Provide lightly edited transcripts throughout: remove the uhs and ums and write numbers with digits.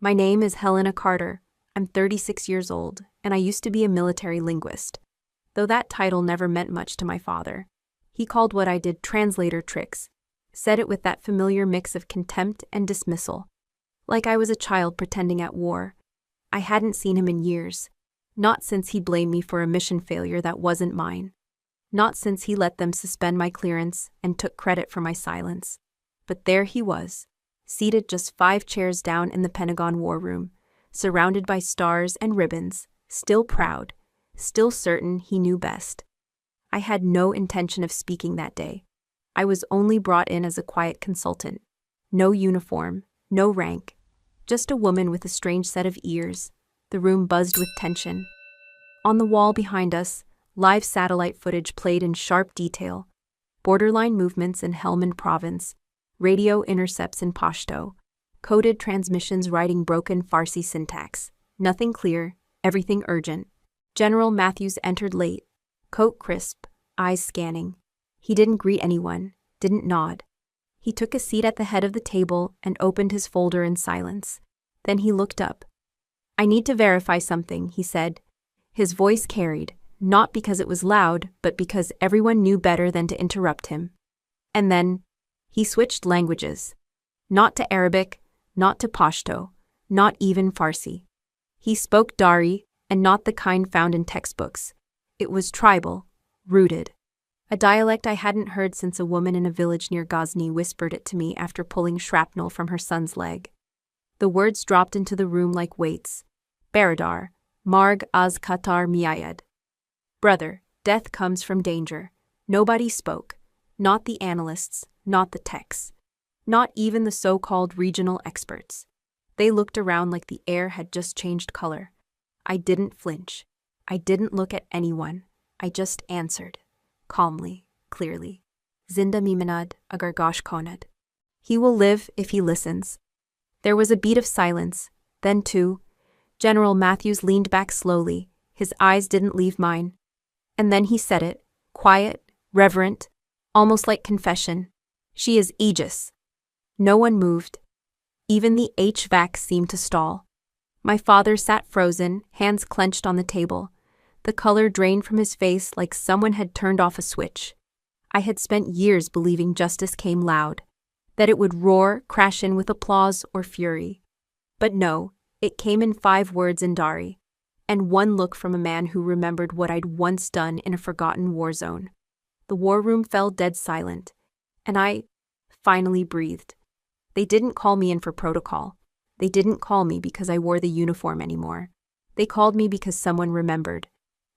My name is Helena Carter. I'm 36 years old, and I used to be a military linguist, though that title never meant much to my father. He called what I did translator tricks, said it with that familiar mix of contempt and dismissal, like I was a child pretending at war. I hadn't seen him in years, not since he blamed me for a mission failure that wasn't mine, not since he let them suspend my clearance and took credit for my silence. But there he was, seated just 5 chairs down in the Pentagon war room, surrounded by stars and ribbons, still proud, still certain he knew best. I had no intention of speaking that day. I was only brought in as a quiet consultant. No uniform, no rank, just a woman with a strange set of ears. The room buzzed with tension. On the wall behind us, live satellite footage played in sharp detail. Borderline movements in Helmand province, radio intercepts in Pashto, coded transmissions writing broken Farsi syntax. Nothing clear, everything urgent. General Matthews entered late, coat crisp, eyes scanning. He didn't greet anyone, didn't nod. He took a seat at the head of the table and opened his folder in silence. Then he looked up. "I need to verify something," he said. His voice carried, not because it was loud, but because everyone knew better than to interrupt him. And then, he switched languages. Not to Arabic, not to Pashto, not even Farsi. He spoke Dari, and not the kind found in textbooks. It was tribal, rooted. A dialect I hadn't heard since a woman in a village near Ghazni whispered it to me after pulling shrapnel from her son's leg. The words dropped into the room like weights. Baradar, Marg az Qatar Miayad. Brother, death comes from danger. Nobody spoke. Not the analysts, not the techs. Not even the so-called regional experts. They looked around like the air had just changed color. I didn't flinch. I didn't look at anyone. I just answered. Calmly, clearly. Zinda mimanad agar gosh konad. He will live if he listens. There was a beat of silence. Then, too, General Matthews leaned back slowly. His eyes didn't leave mine. And then he said it, quiet, reverent, almost like confession. She is Aegis. No one moved. Even the HVAC seemed to stall. My father sat frozen, hands clenched on the table. The color drained from his face like someone had turned off a switch. I had spent years believing justice came loud, that it would roar, crash in with applause or fury. But no, it came in 5 words in Dari, and one look from a man who remembered what I'd once done in a forgotten war zone. The war room fell dead silent, and I finally breathed. They didn't call me in for protocol. They didn't call me because I wore the uniform anymore. They called me because someone remembered.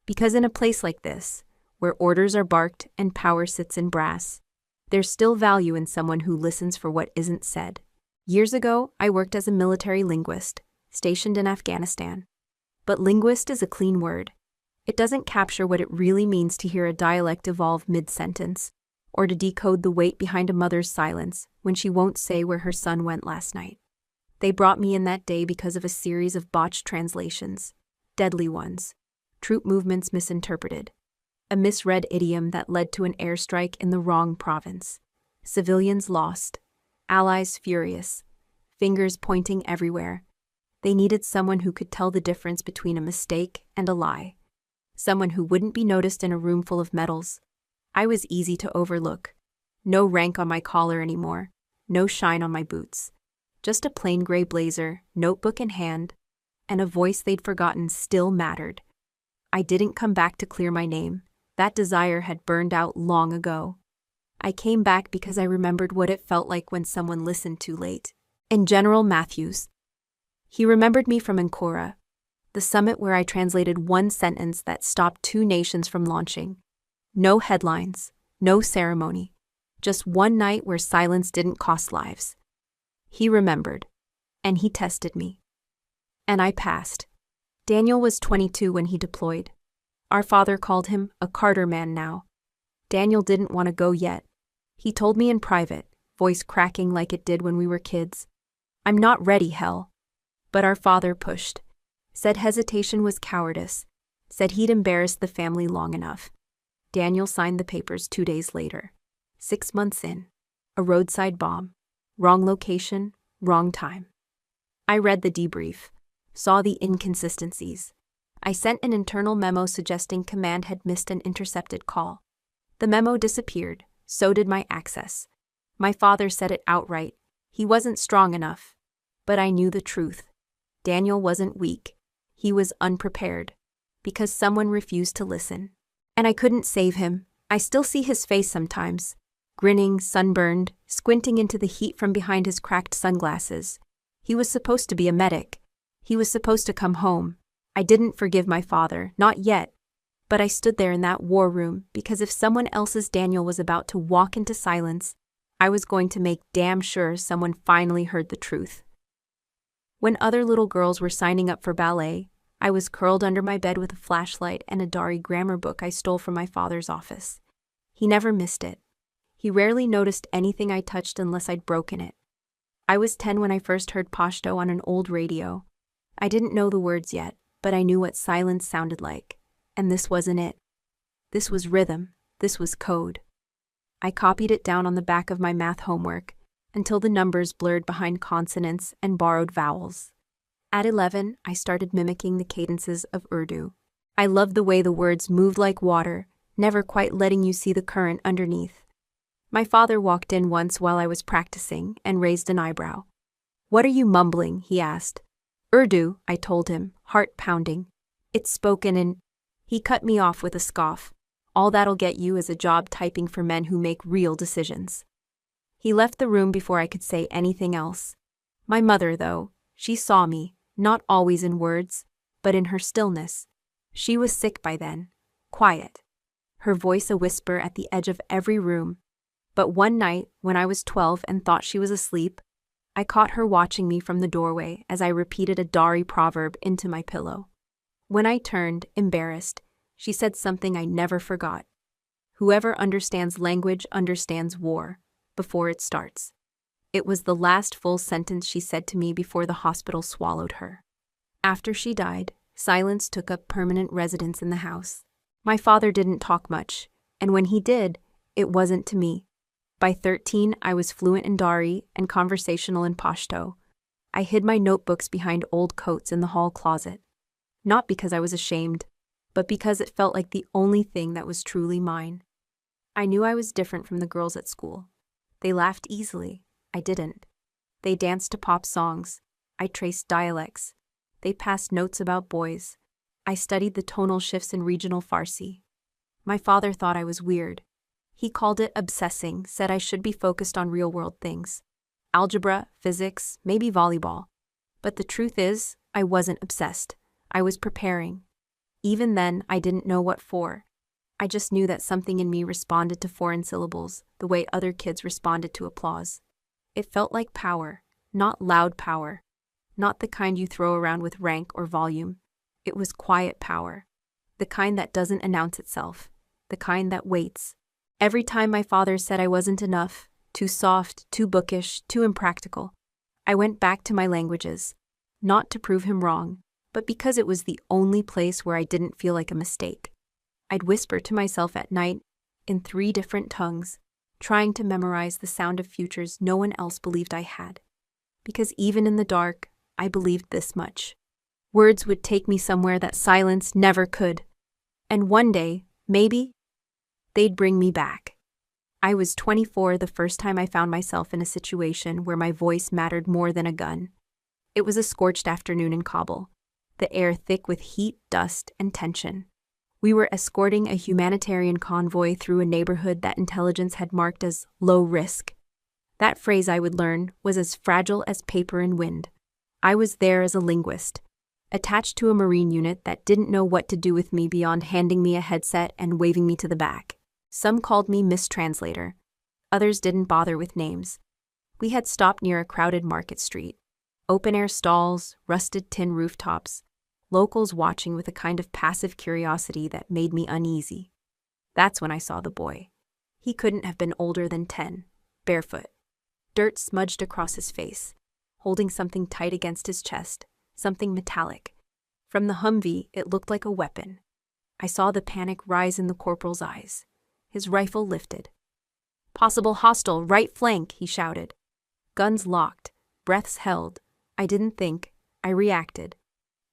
Because in a place like this, where orders are barked and power sits in brass, there's still value in someone who listens for what isn't said. Years ago, I worked as a military linguist, stationed in Afghanistan. But linguist is a clean word. It doesn't capture what it really means to hear a dialect evolve mid-sentence, or to decode the weight behind a mother's silence when she won't say where her son went last night. They brought me in that day because of a series of botched translations, deadly ones, troop movements misinterpreted, a misread idiom that led to an airstrike in the wrong province, civilians lost, allies furious, fingers pointing everywhere. They needed someone who could tell the difference between a mistake and a lie, someone who wouldn't be noticed in a room full of medals. I was easy to overlook. No rank on my collar anymore, no shine on my boots. Just a plain gray blazer, notebook in hand, and a voice they'd forgotten still mattered. I didn't come back to clear my name. That desire had burned out long ago. I came back because I remembered what it felt like when someone listened too late. And General Matthews. He remembered me from Ankara, the summit where I translated one sentence that stopped 2 nations from launching. No headlines, no ceremony, just one night where silence didn't cost lives. He remembered, and he tested me. And I passed. Daniel was 22 when he deployed. Our father called him a Carter man now. Daniel didn't want to go yet. He told me in private, voice cracking like it did when we were kids. "I'm not ready, Hell." But our father pushed, said hesitation was cowardice, said he'd embarrassed the family long enough. Daniel signed the papers 2 days later. 6 months in, a roadside bomb, wrong location, wrong time. I read the debrief, saw the inconsistencies. I sent an internal memo suggesting command had missed an intercepted call. The memo disappeared, so did my access. My father said it outright. He wasn't strong enough. But I knew the truth. Daniel wasn't weak. He was unprepared. Because someone refused to listen. And I couldn't save him. I still see his face sometimes. Grinning, sunburned, squinting into the heat from behind his cracked sunglasses. He was supposed to be a medic. He was supposed to come home. I didn't forgive my father, not yet. But I stood there in that war room because if someone else's Daniel was about to walk into silence, I was going to make damn sure someone finally heard the truth. When other little girls were signing up for ballet, I was curled under my bed with a flashlight and a Dari grammar book I stole from my father's office. He never missed it. He rarely noticed anything I touched unless I'd broken it. I was 10 when I first heard Pashto on an old radio. I didn't know the words yet, but I knew what silence sounded like. And this wasn't it. This was rhythm. This was code. I copied it down on the back of my math homework until the numbers blurred behind consonants and borrowed vowels. At 11, I started mimicking the cadences of Urdu. I loved the way the words moved like water, never quite letting you see the current underneath. My father walked in once while I was practicing and raised an eyebrow. "What are you mumbling?" he asked. "Urdu," I told him, heart pounding. "It's spoken in—" He cut me off with a scoff. "All that'll get you is a job typing for men who make real decisions." He left the room before I could say anything else. My mother, though, she saw me, not always in words, but in her stillness. She was sick by then, quiet. Her voice a whisper at the edge of every room. But one night, when I was 12 and thought she was asleep, I caught her watching me from the doorway as I repeated a Dari proverb into my pillow. When I turned, embarrassed, she said something I never forgot. "Whoever understands language understands war, before it starts." It was the last full sentence she said to me before the hospital swallowed her. After she died, silence took up permanent residence in the house. My father didn't talk much, and when he did, it wasn't to me. By 13, I was fluent in Dari and conversational in Pashto. I hid my notebooks behind old coats in the hall closet. Not because I was ashamed, but because it felt like the only thing that was truly mine. I knew I was different from the girls at school. They laughed easily. I didn't. They danced to pop songs. I traced dialects. They passed notes about boys. I studied the tonal shifts in regional Farsi. My father thought I was weird. He called it obsessing, said I should be focused on real-world things. Algebra, physics, maybe volleyball. But the truth is, I wasn't obsessed. I was preparing. Even then, I didn't know what for. I just knew that something in me responded to foreign syllables, the way other kids responded to applause. It felt like power, not loud power. Not the kind you throw around with rank or volume. It was quiet power. The kind that doesn't announce itself. The kind that waits. Every time my father said I wasn't enough, too soft, too bookish, too impractical, I went back to my languages. Not to prove him wrong, but because it was the only place where I didn't feel like a mistake. I'd whisper to myself at night, in 3 different tongues, trying to memorize the sound of futures no one else believed I had. Because even in the dark, I believed this much. Words would take me somewhere that silence never could. And one day, maybe, they'd bring me back. I was 24 the first time I found myself in a situation where my voice mattered more than a gun. It was a scorched afternoon in Kabul, the air thick with heat, dust, and tension. We were escorting a humanitarian convoy through a neighborhood that intelligence had marked as low risk. That phrase I would learn was as fragile as paper in wind. I was there as a linguist, attached to a Marine unit that didn't know what to do with me beyond handing me a headset and waving me to the back. Some called me mistranslator. Others didn't bother with names. We had stopped near a crowded market street. Open-air stalls, rusted tin rooftops, locals watching with a kind of passive curiosity that made me uneasy. That's when I saw the boy. He couldn't have been older than 10, barefoot. Dirt smudged across his face, holding something tight against his chest, something metallic. From the Humvee, it looked like a weapon. I saw the panic rise in the corporal's eyes. His rifle lifted. "Possible hostile, right flank," he shouted. Guns locked, breaths held. I didn't think. I reacted.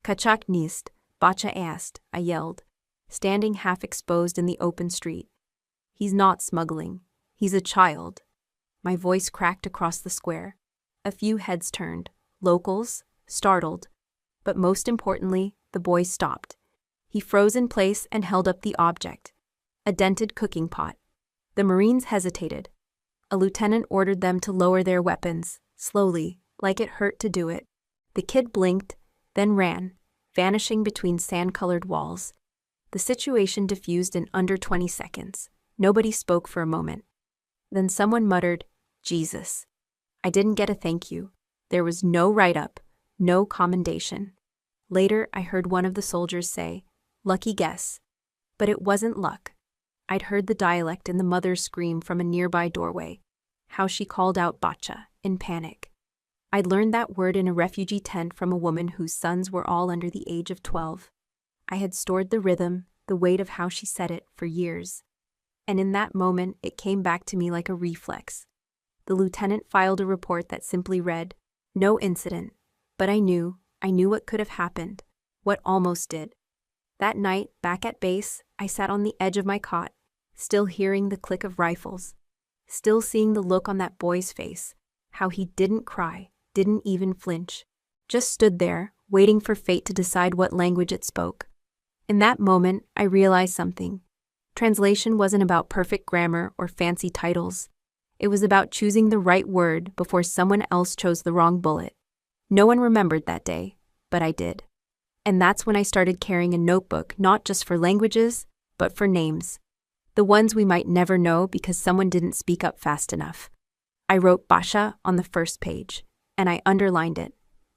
Kaçak nist, bacha asked, I yelled, standing half exposed in the open street. He's not smuggling. He's a child. My voice cracked across the square. A few heads turned, locals, startled. But most importantly, the boy stopped. He froze in place and held up the object. A dented cooking pot. The Marines hesitated. A lieutenant ordered them to lower their weapons, slowly, like it hurt to do it. The kid blinked, then ran, vanishing between sand-colored walls. The situation diffused in under 20 seconds. Nobody spoke for a moment. Then someone muttered, "Jesus." I didn't get a thank you. There was no write-up, no commendation. Later, I heard one of the soldiers say, "Lucky guess." But it wasn't luck. I'd heard the dialect in the mother's scream from a nearby doorway, how she called out bacha in panic. I'd learned that word in a refugee tent from a woman whose sons were all under the age of 12. I had stored the rhythm, the weight of how she said it, for years. And in that moment, it came back to me like a reflex. The lieutenant filed a report that simply read, "No incident," but I knew what could have happened, what almost did. That night, back at base, I sat on the edge of my cot, still hearing the click of rifles, still seeing the look on that boy's face, how he didn't cry, didn't even flinch, just stood there, waiting for fate to decide what language it spoke. In that moment, I realized something. Translation wasn't about perfect grammar or fancy titles. It was about choosing the right word before someone else chose the wrong bullet. No one remembered that day, but I did. And that's when I started carrying a notebook not just for languages, but for names. The ones we might never know because someone didn't speak up fast enough. I wrote Basha on the first page, and I underlined it.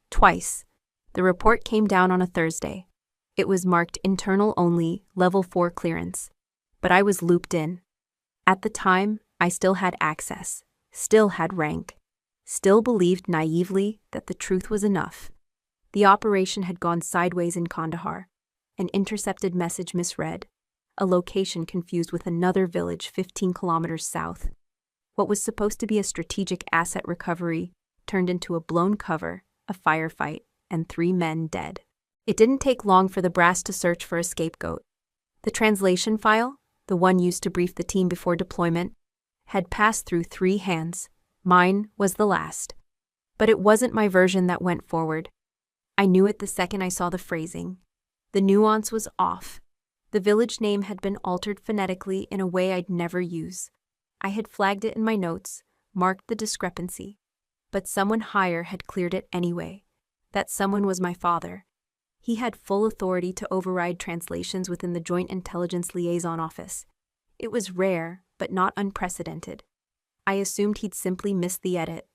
Twice. The report came down on a Thursday. It was marked internal only, level 4 clearance. But I was looped in. At the time, I still had access, still had rank, still believed naively that the truth was enough. The operation had gone sideways in Kandahar, an intercepted message misread, a location confused with another village 15 kilometers south. What was supposed to be a strategic asset recovery turned into a blown cover, a firefight, and 3 men dead. It didn't take long for the brass to search for a scapegoat. The translation file, the one used to brief the team before deployment, had passed through 3 hands. Mine was the last. But it wasn't my version that went forward. I knew it the second I saw the phrasing. The nuance was off. The village name had been altered phonetically in a way I'd never use. I had flagged it in my notes, marked the discrepancy. But someone higher had cleared it anyway. That someone was my father. He had full authority to override translations within the Joint Intelligence Liaison Office. It was rare, but not unprecedented. I assumed he'd simply missed the edit.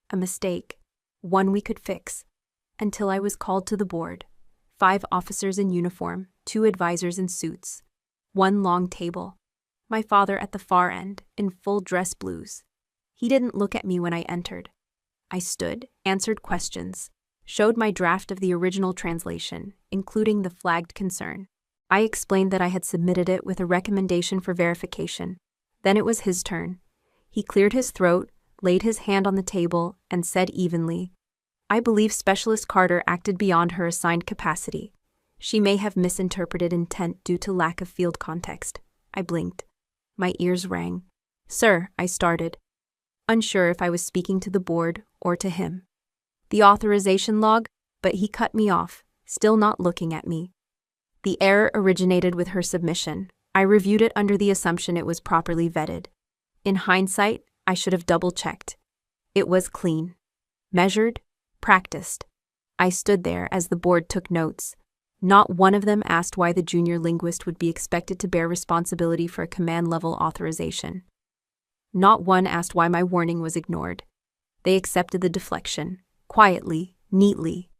A mistake. One we could fix. Until I was called to the board. 5 officers in uniform, 2 advisors in suits. 1 long table. My father at the far end, in full dress blues. He didn't look at me when I entered. I stood, answered questions, showed my draft of the original translation, including the flagged concern. I explained that I had submitted it with a recommendation for verification. Then it was his turn. He cleared his throat, laid his hand on the table, and said evenly, "I believe Specialist Carter acted beyond her assigned capacity. She may have misinterpreted intent due to lack of field context." I blinked. My ears rang. "Sir," I started, unsure if I was speaking to the board or to him. "The authorization log," but he cut me off, still not looking at me. The error originated with her submission. I reviewed it under the assumption it was properly vetted. In hindsight, I should have double-checked. It was clean. Measured, practiced. I stood there as the board took notes. Not one of them asked why the junior linguist would be expected to bear responsibility for a command-level authorization. Not one asked why my warning was ignored. They accepted the deflection, quietly, neatly.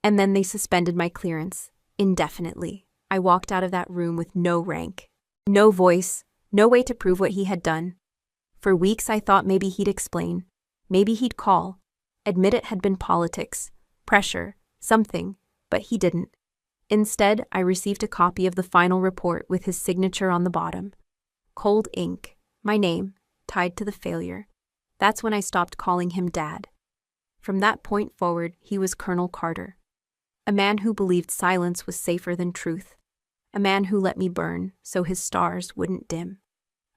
And then they suspended my clearance, indefinitely. I walked out of that room with no rank, no voice, no way to prove what he had done. For weeks I thought maybe he'd explain, maybe he'd call, admit it had been politics, pressure, something, but he didn't. Instead, I received a copy of the final report with his signature on the bottom. Cold ink, my name, tied to the failure. That's when I stopped calling him Dad. From that point forward, he was Colonel Carter. A man who believed silence was safer than truth. A man who let me burn so his stars wouldn't dim.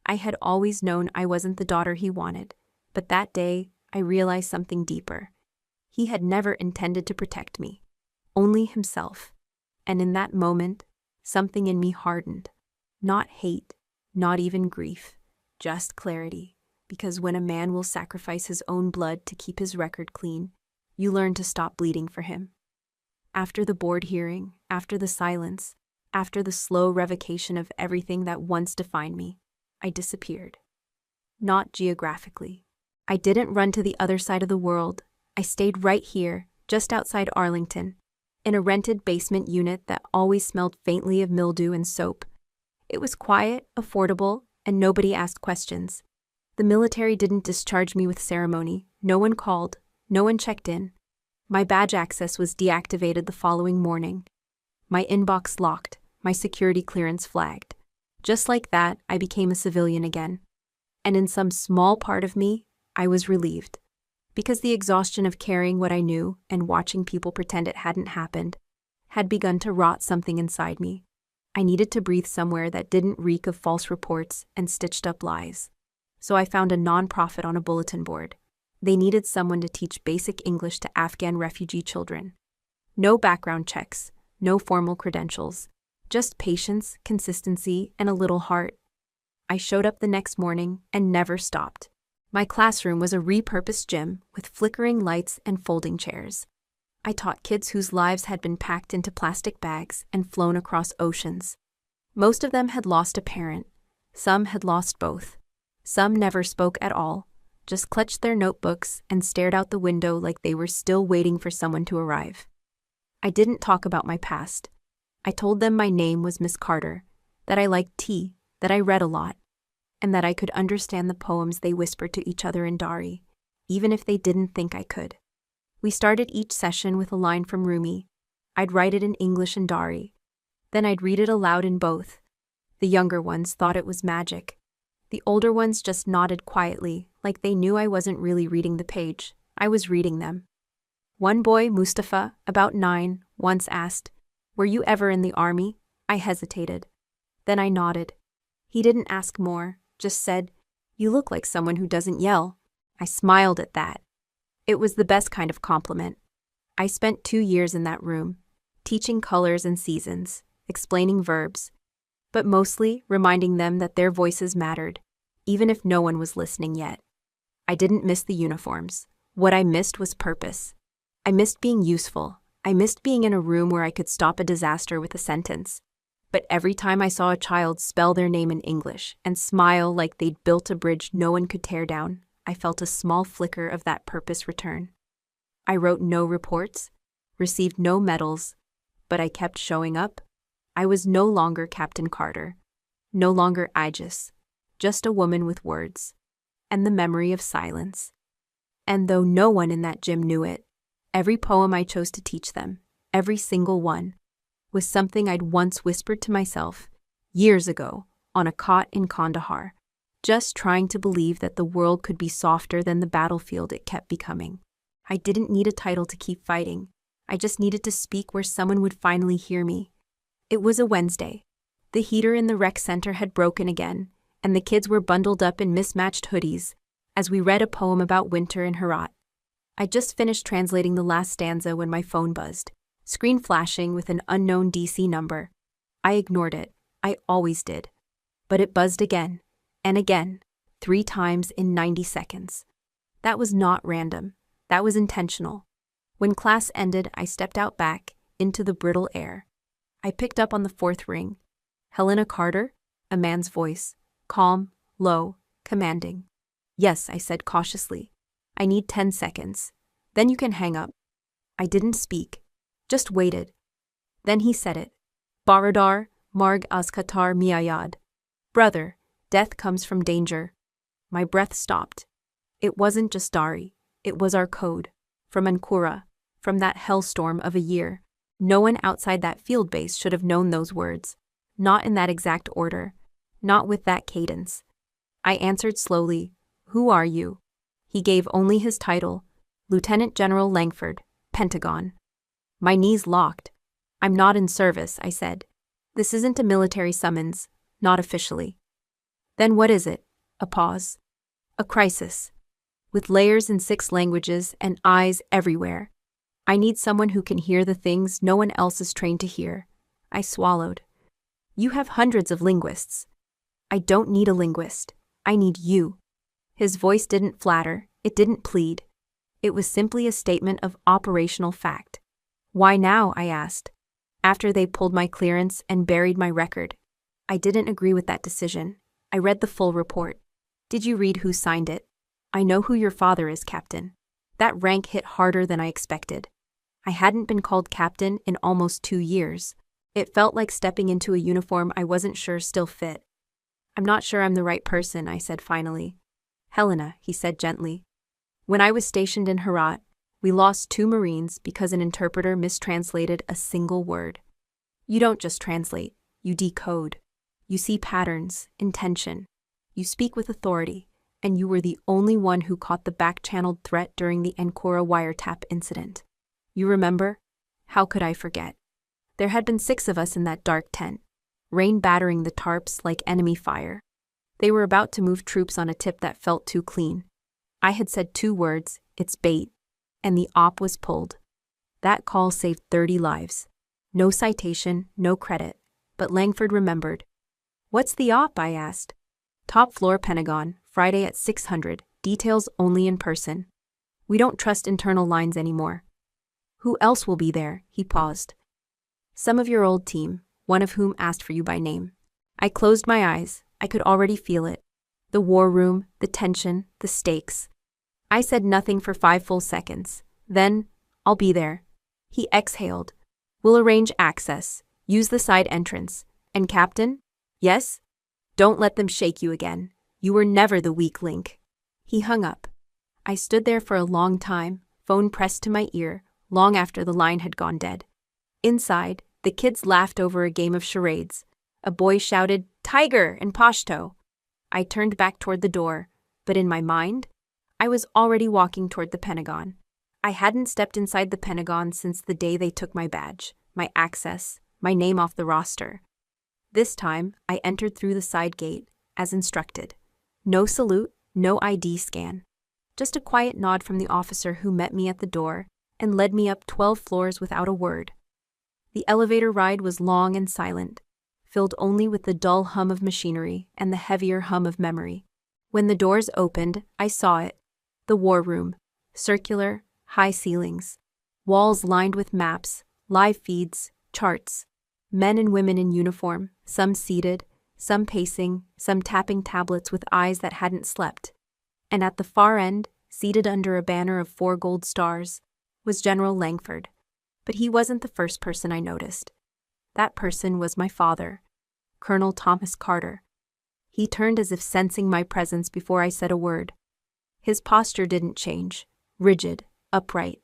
I had always known I wasn't the daughter he wanted, but that day I realized something deeper. He had never intended to protect me, only himself. And in that moment, something in me hardened. Not hate, not even grief, just clarity. Because when a man will sacrifice his own blood to keep his record clean, you learn to stop bleeding for him. After the board hearing, after the silence, after the slow revocation of everything that once defined me, I disappeared. Not geographically. I didn't run to the other side of the world. I stayed right here, just outside Arlington, in a rented basement unit that always smelled faintly of mildew and soap. It was quiet, affordable, and nobody asked questions. The military didn't discharge me with ceremony. No one called. No one checked in. My badge access was deactivated the following morning. My inbox locked. My security clearance flagged. Just like that, I became a civilian again. And in some small part of me, I was relieved. Because the exhaustion of carrying what I knew and watching people pretend it hadn't happened had begun to rot something inside me. I needed to breathe somewhere that didn't reek of false reports and stitched-up lies. So I found a nonprofit on a bulletin board. They needed someone to teach basic English to Afghan refugee children. No background checks, no formal credentials, just patience, consistency, and a little heart. I showed up the next morning and never stopped. My classroom was a repurposed gym with flickering lights and folding chairs. I taught kids whose lives had been packed into plastic bags and flown across oceans. Most of them had lost a parent. Some had lost both. Some never spoke at all, just clutched their notebooks and stared out the window like they were still waiting for someone to arrive. I didn't talk about my past. I told them my name was Miss Carter, that I liked tea, that I read a lot, and that I could understand the poems they whispered to each other in Dari, even if they didn't think I could. We started each session with a line from Rumi. I'd write it in English and Dari. Then I'd read it aloud in both. The younger ones thought it was magic. The older ones just nodded quietly, like they knew I wasn't really reading the page. I was reading them. One boy, Mustafa, about 9, once asked, "Were you ever in the army?" I hesitated. Then I nodded. He didn't ask more, just said, "You look like someone who doesn't yell." I smiled at that. It was the best kind of compliment. I spent 2 years in that room, teaching colors and seasons, explaining verbs, but mostly reminding them that their voices mattered, even if no one was listening yet. I didn't miss the uniforms. What I missed was purpose. I missed being useful. I missed being in a room where I could stop a disaster with a sentence. But every time I saw a child spell their name in English and smile like they'd built a bridge no one could tear down, I felt a small flicker of that purpose return. I wrote no reports, received no medals, but I kept showing up. I was no longer Captain Carter, no longer Aegis, just a woman with words, and the memory of silence. And though no one in that gym knew it, every poem I chose to teach them, every single one, was something I'd once whispered to myself, years ago, on a cot in Kandahar, just trying to believe that the world could be softer than the battlefield it kept becoming. I didn't need a title to keep fighting. I just needed to speak where someone would finally hear me. It was a Wednesday. The heater in the rec center had broken again, and the kids were bundled up in mismatched hoodies as we read a poem about winter in Herat. I just finished translating the last stanza when my phone buzzed, screen flashing with an unknown DC number. I ignored it. I always did. But it buzzed again, and again, 3 times in 90 seconds. That was not random. That was intentional. When class ended, I stepped out back into the brittle air. I picked up on the 4th ring. Helena Carter? A man's voice. Calm, low, commanding. "Yes," I said cautiously. "I need 10 seconds. Then you can hang up." I didn't speak, just waited. Then he said it. "Baradar, marg az Qatar miayad." Brother, death comes from danger. My breath stopped. It wasn't just Dari. It was our code. From Ankura. From that hellstorm of a year. No one outside that field base should have known those words. Not in that exact order. Not with that cadence. I answered slowly, "Who are you?" He gave only his title, Lieutenant General Langford, Pentagon. My knees locked. I'm not in service, I said. This isn't a military summons, not officially. Then what is it? A pause. A crisis. With layers in 6 languages and eyes everywhere. I need someone who can hear the things no one else is trained to hear. I swallowed. You have hundreds of linguists. I don't need a linguist. I need you. His voice didn't flatter, it didn't plead. It was simply a statement of operational fact. Why now? I asked. After they pulled my clearance and buried my record. I didn't agree with that decision. I read the full report. Did you read who signed it? I know who your father is, Captain. That rank hit harder than I expected. I hadn't been called captain in almost 2 years. It felt like stepping into a uniform I wasn't sure still fit. I'm not sure I'm the right person, I said finally. Helena, he said gently. When I was stationed in Herat, we lost 2 Marines because an interpreter mistranslated a single word. You don't just translate, you decode. You see patterns, intention. You speak with authority, and you were the only one who caught the back-channeled threat during the Ankara wiretap incident. You remember? How could I forget? There had been 6 of us in that dark tent, rain battering the tarps like enemy fire. They were about to move troops on a tip that felt too clean. I had said 2 words, it's bait, and the op was pulled. That call saved 30 lives. No citation, no credit, but Langford remembered. What's the op? I asked. Top floor Pentagon, Friday at 600, details only in person. We don't trust internal lines anymore. Who else will be there? He paused. Some of your old team, one of whom asked for you by name. I closed my eyes. I could already feel it. The war room, the tension, the stakes. I said nothing for 5 full seconds. Then, I'll be there. He exhaled. We'll arrange access. Use the side entrance. And Captain? Yes? Don't let them shake you again. You were never the weak link. He hung up. I stood there for a long time, phone pressed to my ear, long after the line had gone dead. Inside, the kids laughed over a game of charades. A boy shouted, "Tiger!" in Pashto. I turned back toward the door, but in my mind, I was already walking toward the Pentagon. I hadn't stepped inside the Pentagon since the day they took my badge, my access, my name off the roster. This time, I entered through the side gate, as instructed. No salute, no ID scan. Just a quiet nod from the officer who met me at the door and led me up 12 floors without a word. The elevator ride was long and silent, filled only with the dull hum of machinery and the heavier hum of memory. When the doors opened, I saw it. The war room. Circular, high ceilings. Walls lined with maps, live feeds, charts. Men and women in uniform, some seated, some pacing, some tapping tablets with eyes that hadn't slept. And at the far end, seated under a banner of 4 gold stars, was General Langford. But he wasn't the first person I noticed. That person was my father, Colonel Thomas Carter. He turned as if sensing my presence before I said a word. His posture didn't change, rigid, upright,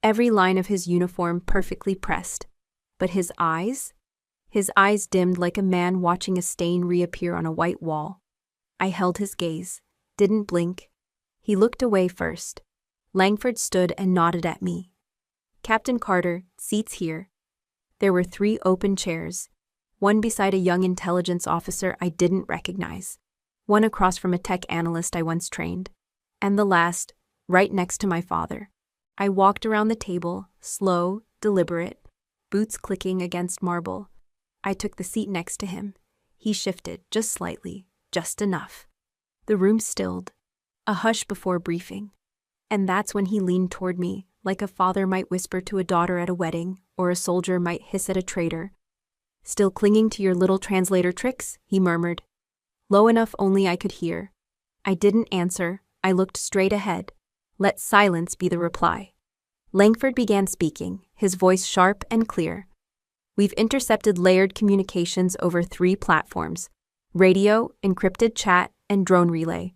every line of his uniform perfectly pressed. But his eyes? His eyes dimmed like a man watching a stain reappear on a white wall. I held his gaze, didn't blink. He looked away first. Langford stood and nodded at me. Captain Carter, seats here. There were 3 open chairs, one beside a young intelligence officer I didn't recognize, one across from a tech analyst I once trained, and the last, right next to my father. I walked around the table, slow, deliberate, boots clicking against marble. I took the seat next to him. He shifted, just slightly, just enough. The room stilled, a hush before briefing. And that's when he leaned toward me, like a father might whisper to a daughter at a wedding, or a soldier might hiss at a traitor. Still clinging to your little translator tricks? He murmured. Low enough only I could hear. I didn't answer. I looked straight ahead. Let silence be the reply. Langford began speaking, his voice sharp and clear. We've intercepted layered communications over 3 platforms: radio, encrypted chat, and drone relay,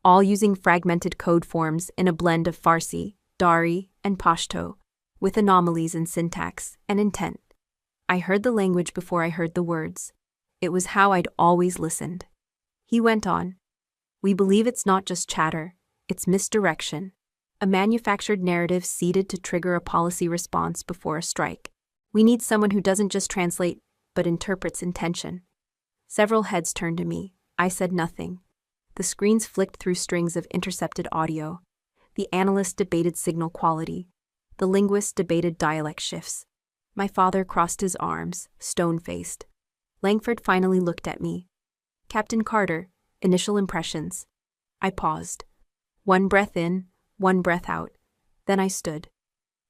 all using fragmented code forms in a blend of Farsi, Dari, and Pashto, with anomalies in syntax and intent. I heard the language before I heard the words. It was how I'd always listened. He went on. We believe it's not just chatter, it's misdirection. A manufactured narrative seeded to trigger a policy response before a strike. We need someone who doesn't just translate, but interprets intention. Several heads turned to me. I said nothing. The screens flicked through strings of intercepted audio. The analyst debated signal quality. The linguist debated dialect shifts. My father crossed his arms, stone-faced. Langford finally looked at me. Captain Carter, initial impressions. I paused. One breath in, one breath out. Then I stood.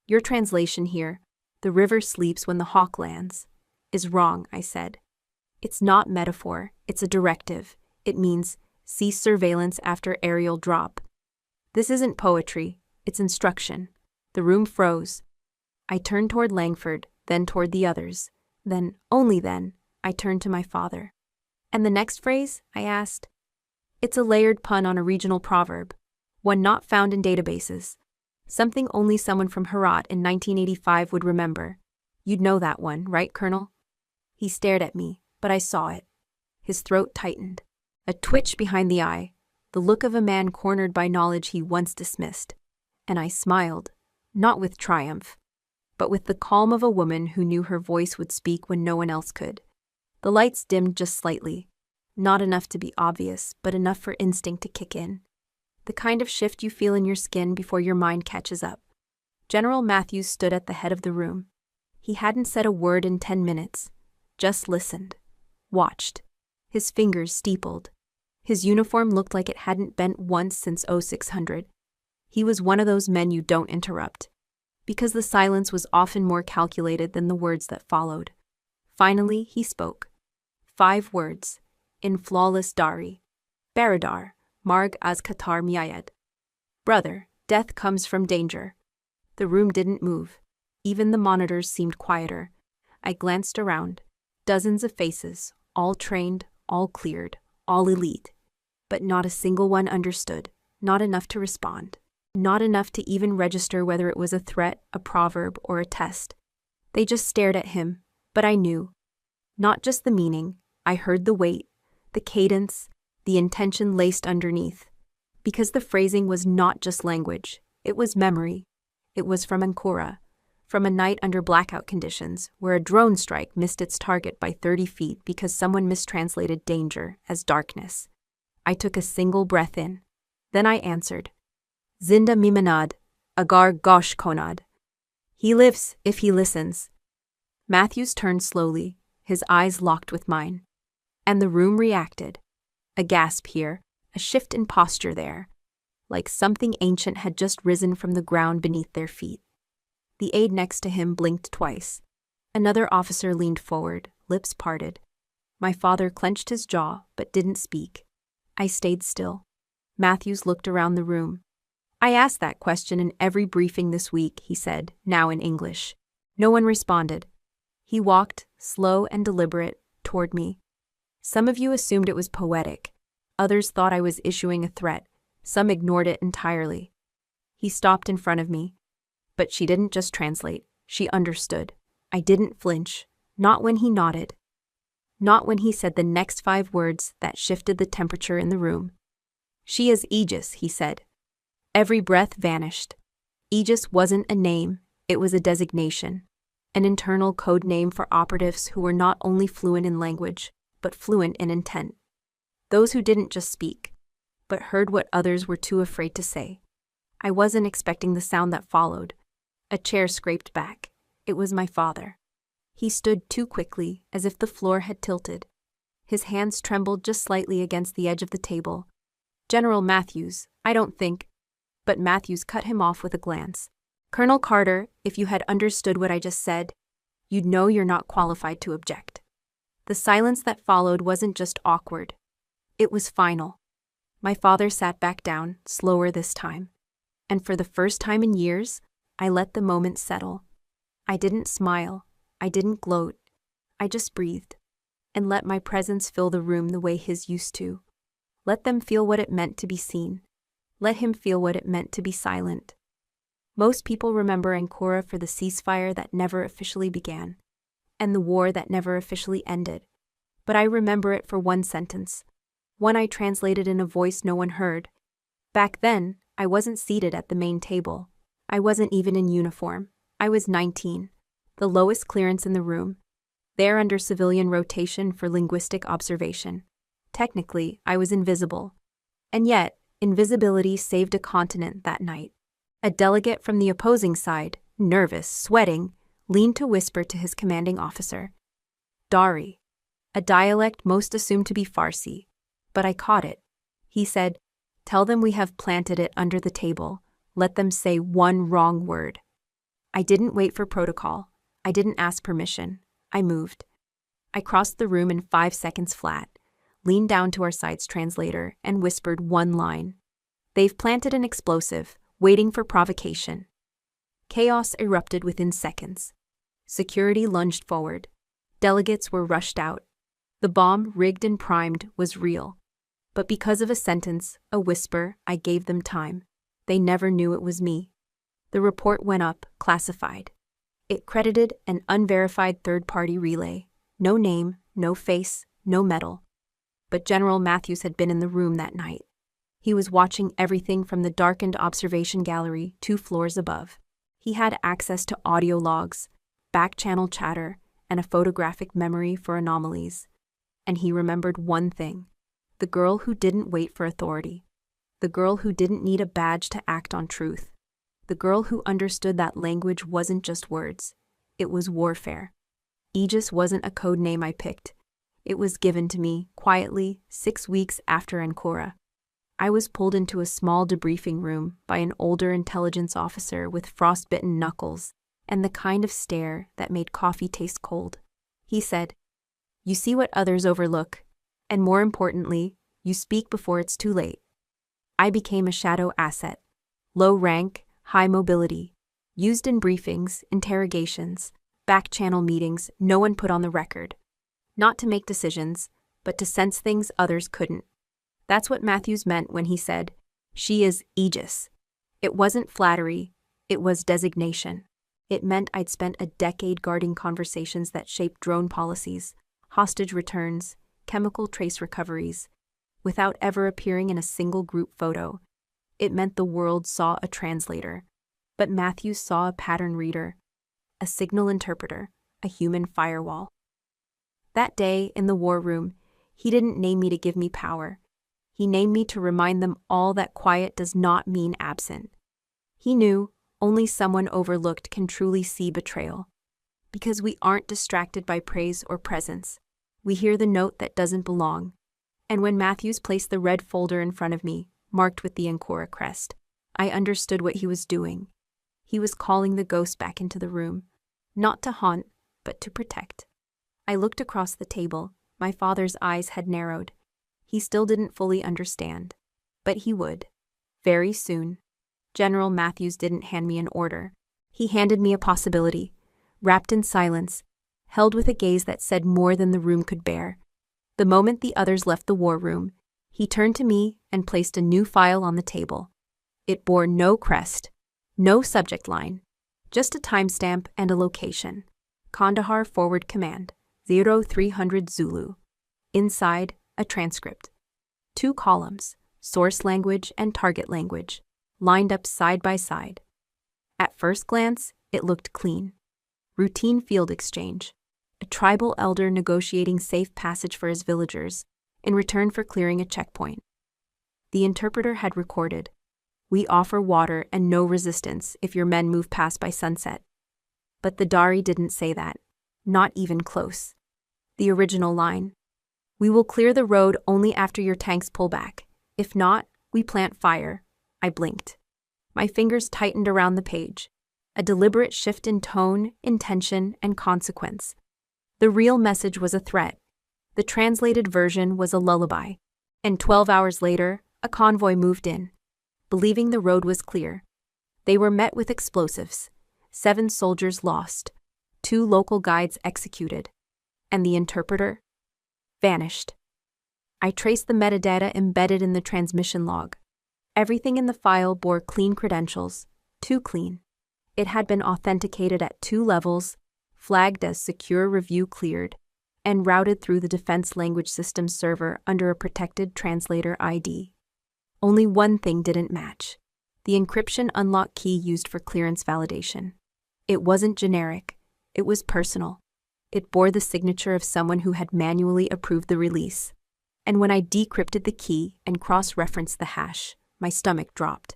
Your translation here, "The river sleeps when the hawk lands," is wrong, I said. It's not metaphor, it's a directive. It means cease surveillance after aerial drop. This isn't poetry, it's instruction. The room froze. I turned toward Langford, then toward the others. Then, only then, I turned to my father. And the next phrase? I asked. It's a layered pun on a regional proverb, one not found in databases. Something only someone from Herat in 1985 would remember. You'd know that one, right, Colonel? He stared at me, but I saw it. His throat tightened. A twitch behind the eye, the look of a man cornered by knowledge he once dismissed. And I smiled, not with triumph, but with the calm of a woman who knew her voice would speak when no one else could. The lights dimmed just slightly, not enough to be obvious, but enough for instinct to kick in. The kind of shift you feel in your skin before your mind catches up. General Matthews stood at the head of the room. He hadn't said a word in 10 minutes, just listened, watched. His fingers steepled. His uniform looked like it hadn't bent once since 0600. He was one of those men you don't interrupt, because the silence was often more calculated than the words that followed. Finally, he spoke. 5 words, in flawless Dari. Baradar, Marg az Qatar Miayed. Brother, death comes from danger. The room didn't move. Even the monitors seemed quieter. I glanced around. Dozens of faces, all trained, all cleared, all elite. But not a single one understood, not enough to respond. Not enough to even register whether it was a threat, a proverb, or a test. They just stared at him, but I knew. Not just the meaning, I heard the weight, the cadence, the intention laced underneath. Because the phrasing was not just language, it was memory. It was from Ankara, from a night under blackout conditions, where a drone strike missed its target by 30 feet because someone mistranslated danger as darkness. I took a single breath in. Then I answered. Zinda mimanad, agar gosh konad. He lives if he listens. Matthews turned slowly, his eyes locked with mine. And the room reacted. A gasp here, a shift in posture there, like something ancient had just risen from the ground beneath their feet. The aide next to him blinked twice. Another officer leaned forward, lips parted. My father clenched his jaw, but didn't speak. I stayed still. Matthews looked around the room. I asked that question in every briefing this week, he said, now in English. No one responded. He walked, slow and deliberate, toward me. Some of you assumed it was poetic. Others thought I was issuing a threat. Some ignored it entirely. He stopped in front of me. But she didn't just translate. She understood. I didn't flinch. Not when he nodded. Not when he said the next 5 words that shifted the temperature in the room. She is Aegis, he said. Every breath vanished. Aegis wasn't a name, it was a designation. An internal code name for operatives who were not only fluent in language, but fluent in intent. Those who didn't just speak, but heard what others were too afraid to say. I wasn't expecting the sound that followed. A chair scraped back. It was my father. He stood too quickly, as if the floor had tilted. His hands trembled just slightly against the edge of the table. General Matthews, I don't think. But Matthews cut him off with a glance. Colonel Carter, if you had understood what I just said, you'd know you're not qualified to object. The silence that followed wasn't just awkward. It was final. My father sat back down, slower this time. And for the first time in years, I let the moment settle. I didn't smile. I didn't gloat. I just breathed. And let my presence fill the room the way his used to. Let them feel what it meant to be seen. Let him feel what it meant to be silent. Most people remember Ankara for the ceasefire that never officially began, and the war that never officially ended. But I remember it for one sentence, one I translated in a voice no one heard. Back then, I wasn't seated at the main table. I wasn't even in uniform. I was 19, the lowest clearance in the room, there under civilian rotation for linguistic observation. Technically, I was invisible. And yet, invisibility saved a continent that night. A delegate from the opposing side, nervous, sweating, leaned to whisper to his commanding officer. Dari, a dialect most assumed to be Farsi, but I caught it. He said, "Tell them we have planted it under the table. Let them say one wrong word." I didn't wait for protocol. I didn't ask permission. I moved. I crossed the room in 5 seconds flat, leaned down to our side's translator, and whispered one line. "They've planted an explosive, waiting for provocation." Chaos erupted within seconds. Security lunged forward. Delegates were rushed out. The bomb, rigged and primed, was real. But because of a sentence, a whisper, I gave them time. They never knew it was me. The report went up, classified. It credited an unverified third-party relay. No name, no face, no medal. But General Matthews had been in the room that night. He was watching everything from the darkened observation gallery 2 floors above. He had access to audio logs, back-channel chatter, and a photographic memory for anomalies. And he remembered one thing: the girl who didn't wait for authority. The girl who didn't need a badge to act on truth. The girl who understood that language wasn't just words. It was warfare. Aegis wasn't a code name I picked. It was given to me, quietly, 6 weeks after Ancora. I was pulled into a small debriefing room by an older intelligence officer with frostbitten knuckles and the kind of stare that made coffee taste cold. He said, "You see what others overlook, and more importantly, you speak before it's too late." I became a shadow asset. Low rank, high mobility. Used in briefings, interrogations, back-channel meetings no one put on the record. Not to make decisions, but to sense things others couldn't. That's what Matthews meant when he said, "She is Aegis." It wasn't flattery, it was designation. It meant I'd spent a decade guarding conversations that shaped drone policies, hostage returns, chemical trace recoveries, without ever appearing in a single group photo. It meant the world saw a translator, but Matthews saw a pattern reader, a signal interpreter, a human firewall. That day, in the war room, he didn't name me to give me power. He named me to remind them all that quiet does not mean absent. He knew only someone overlooked can truly see betrayal. Because we aren't distracted by praise or presence. We hear the note that doesn't belong. And when Matthews placed the red folder in front of me, marked with the Ancora crest, I understood what he was doing. He was calling the ghost back into the room, not to haunt, but to protect. I looked across the table. My father's eyes had narrowed. He still didn't fully understand, but he would. Very soon. General Matthews didn't hand me an order. He handed me a possibility, wrapped in silence, held with a gaze that said more than the room could bear. The moment the others left the war room, he turned to me and placed a new file on the table. It bore no crest, no subject line, just a timestamp and a location. Kandahar Forward Command, 0300 Zulu. Inside, a transcript. 2 columns, source language and target language, lined up side by side. At first glance, it looked clean. Routine field exchange. A tribal elder negotiating safe passage for his villagers in return for clearing a checkpoint. The interpreter had recorded, "We offer water and no resistance if your men move past by sunset." But the Dari didn't say that. Not even close. The original line, "We will clear the road only after your tanks pull back. If not, we plant fire." I blinked. My fingers tightened around the page. A deliberate shift in tone, intention, and consequence. The real message was a threat. The translated version was a lullaby. And 12 hours later, a convoy moved in, believing the road was clear. They were met with explosives. 7 soldiers lost. 2 local guides executed. And the interpreter vanished. I traced the metadata embedded in the transmission log. Everything in the file bore clean credentials, too clean. It had been authenticated at 2 levels, flagged as secure review cleared, and routed through the Defense Language Systems server under a protected translator ID. Only one thing didn't match: the encryption unlock key used for clearance validation. It wasn't generic, it was personal. It bore the signature of someone who had manually approved the release. And when I decrypted the key and cross-referenced the hash, my stomach dropped.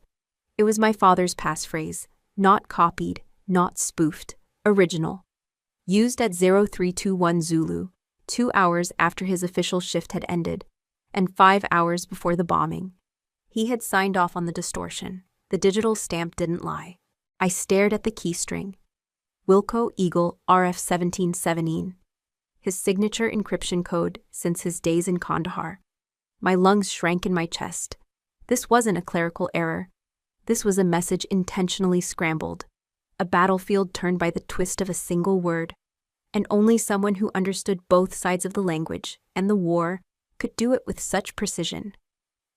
It was my father's passphrase, not copied, not spoofed, original. Used at 0321 Zulu, 2 hours after his official shift had ended, and 5 hours before the bombing. He had signed off on the distortion. The digital stamp didn't lie. I stared at the keystring. Wilco Eagle RF 1717. His signature encryption code since his days in Kandahar. My lungs shrank in my chest. This wasn't a clerical error. This was a message intentionally scrambled. A battlefield turned by the twist of a single word. And only someone who understood both sides of the language and the war could do it with such precision.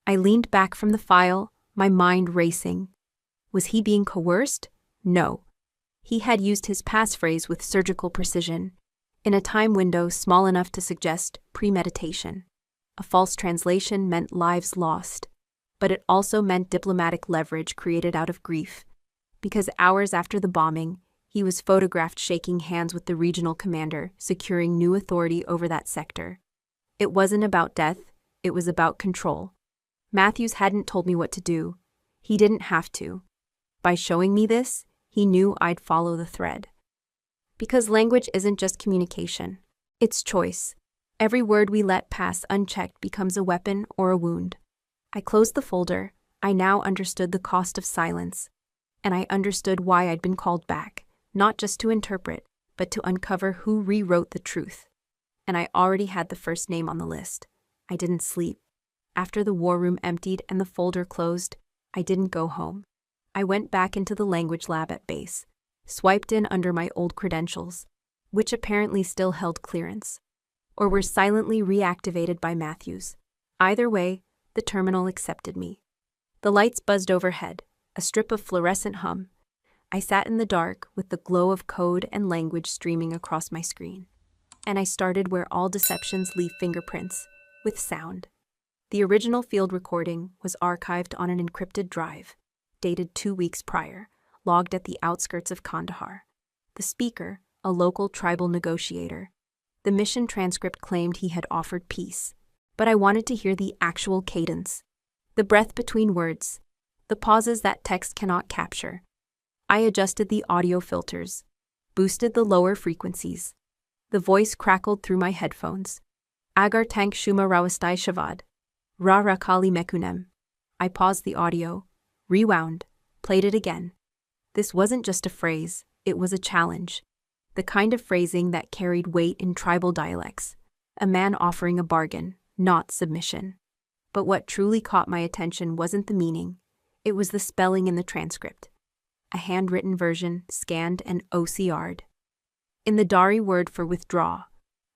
I leaned back from the file, my mind racing. Was he being coerced? No. He had used his passphrase with surgical precision, in a time window small enough to suggest premeditation. A false translation meant lives lost, but it also meant diplomatic leverage created out of grief, because hours after the bombing, he was photographed shaking hands with the regional commander, securing new authority over that sector. It wasn't about death, it was about control. Matthews hadn't told me what to do. He didn't have to. By showing me this, he knew I'd follow the thread. Because language isn't just communication. It's choice. Every word we let pass unchecked becomes a weapon or a wound. I closed the folder. I now understood the cost of silence. And I understood why I'd been called back, not just to interpret, but to uncover who rewrote the truth. And I already had the first name on the list. I didn't sleep. After the war room emptied and the folder closed, I didn't go home. I went back into the language lab at base, swiped in under my old credentials, which apparently still held clearance, or were silently reactivated by Matthews. Either way, the terminal accepted me. The lights buzzed overhead, a strip of fluorescent hum. I sat in the dark with the glow of code and language streaming across my screen. And I started where all deceptions leave fingerprints, with sound. The original field recording was archived on an encrypted drive, dated 2 weeks prior, logged at the outskirts of Kandahar. The speaker, a local tribal negotiator. The mission transcript claimed he had offered peace, but I wanted to hear the actual cadence, the breath between words, the pauses that text cannot capture. I adjusted the audio filters, boosted the lower frequencies. The voice crackled through my headphones. Agar tank shuma rawastai shavad. Ra rakali mekunem. I paused the audio, rewound, played it again. This wasn't just a phrase, it was a challenge. The kind of phrasing that carried weight in tribal dialects. A man offering a bargain, not submission. But what truly caught my attention wasn't the meaning. It was the spelling in the transcript. A handwritten version, scanned and OCR'd. In the Dari word for withdraw,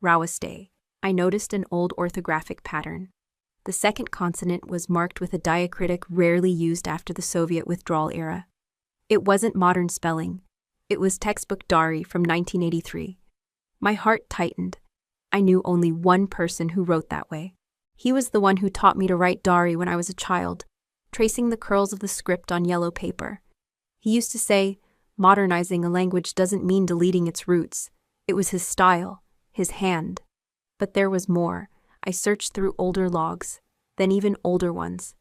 rawastay, I noticed an old orthographic pattern. The second consonant was marked with a diacritic rarely used after the Soviet withdrawal era. It wasn't modern spelling. It was textbook Dari from 1983. My heart tightened. I knew only one person who wrote that way. He was the one who taught me to write Dari when I was a child, tracing the curls of the script on yellow paper. He used to say, modernizing a language doesn't mean deleting its roots. It was his style, his hand. But there was more. I searched through older logs, then even older ones,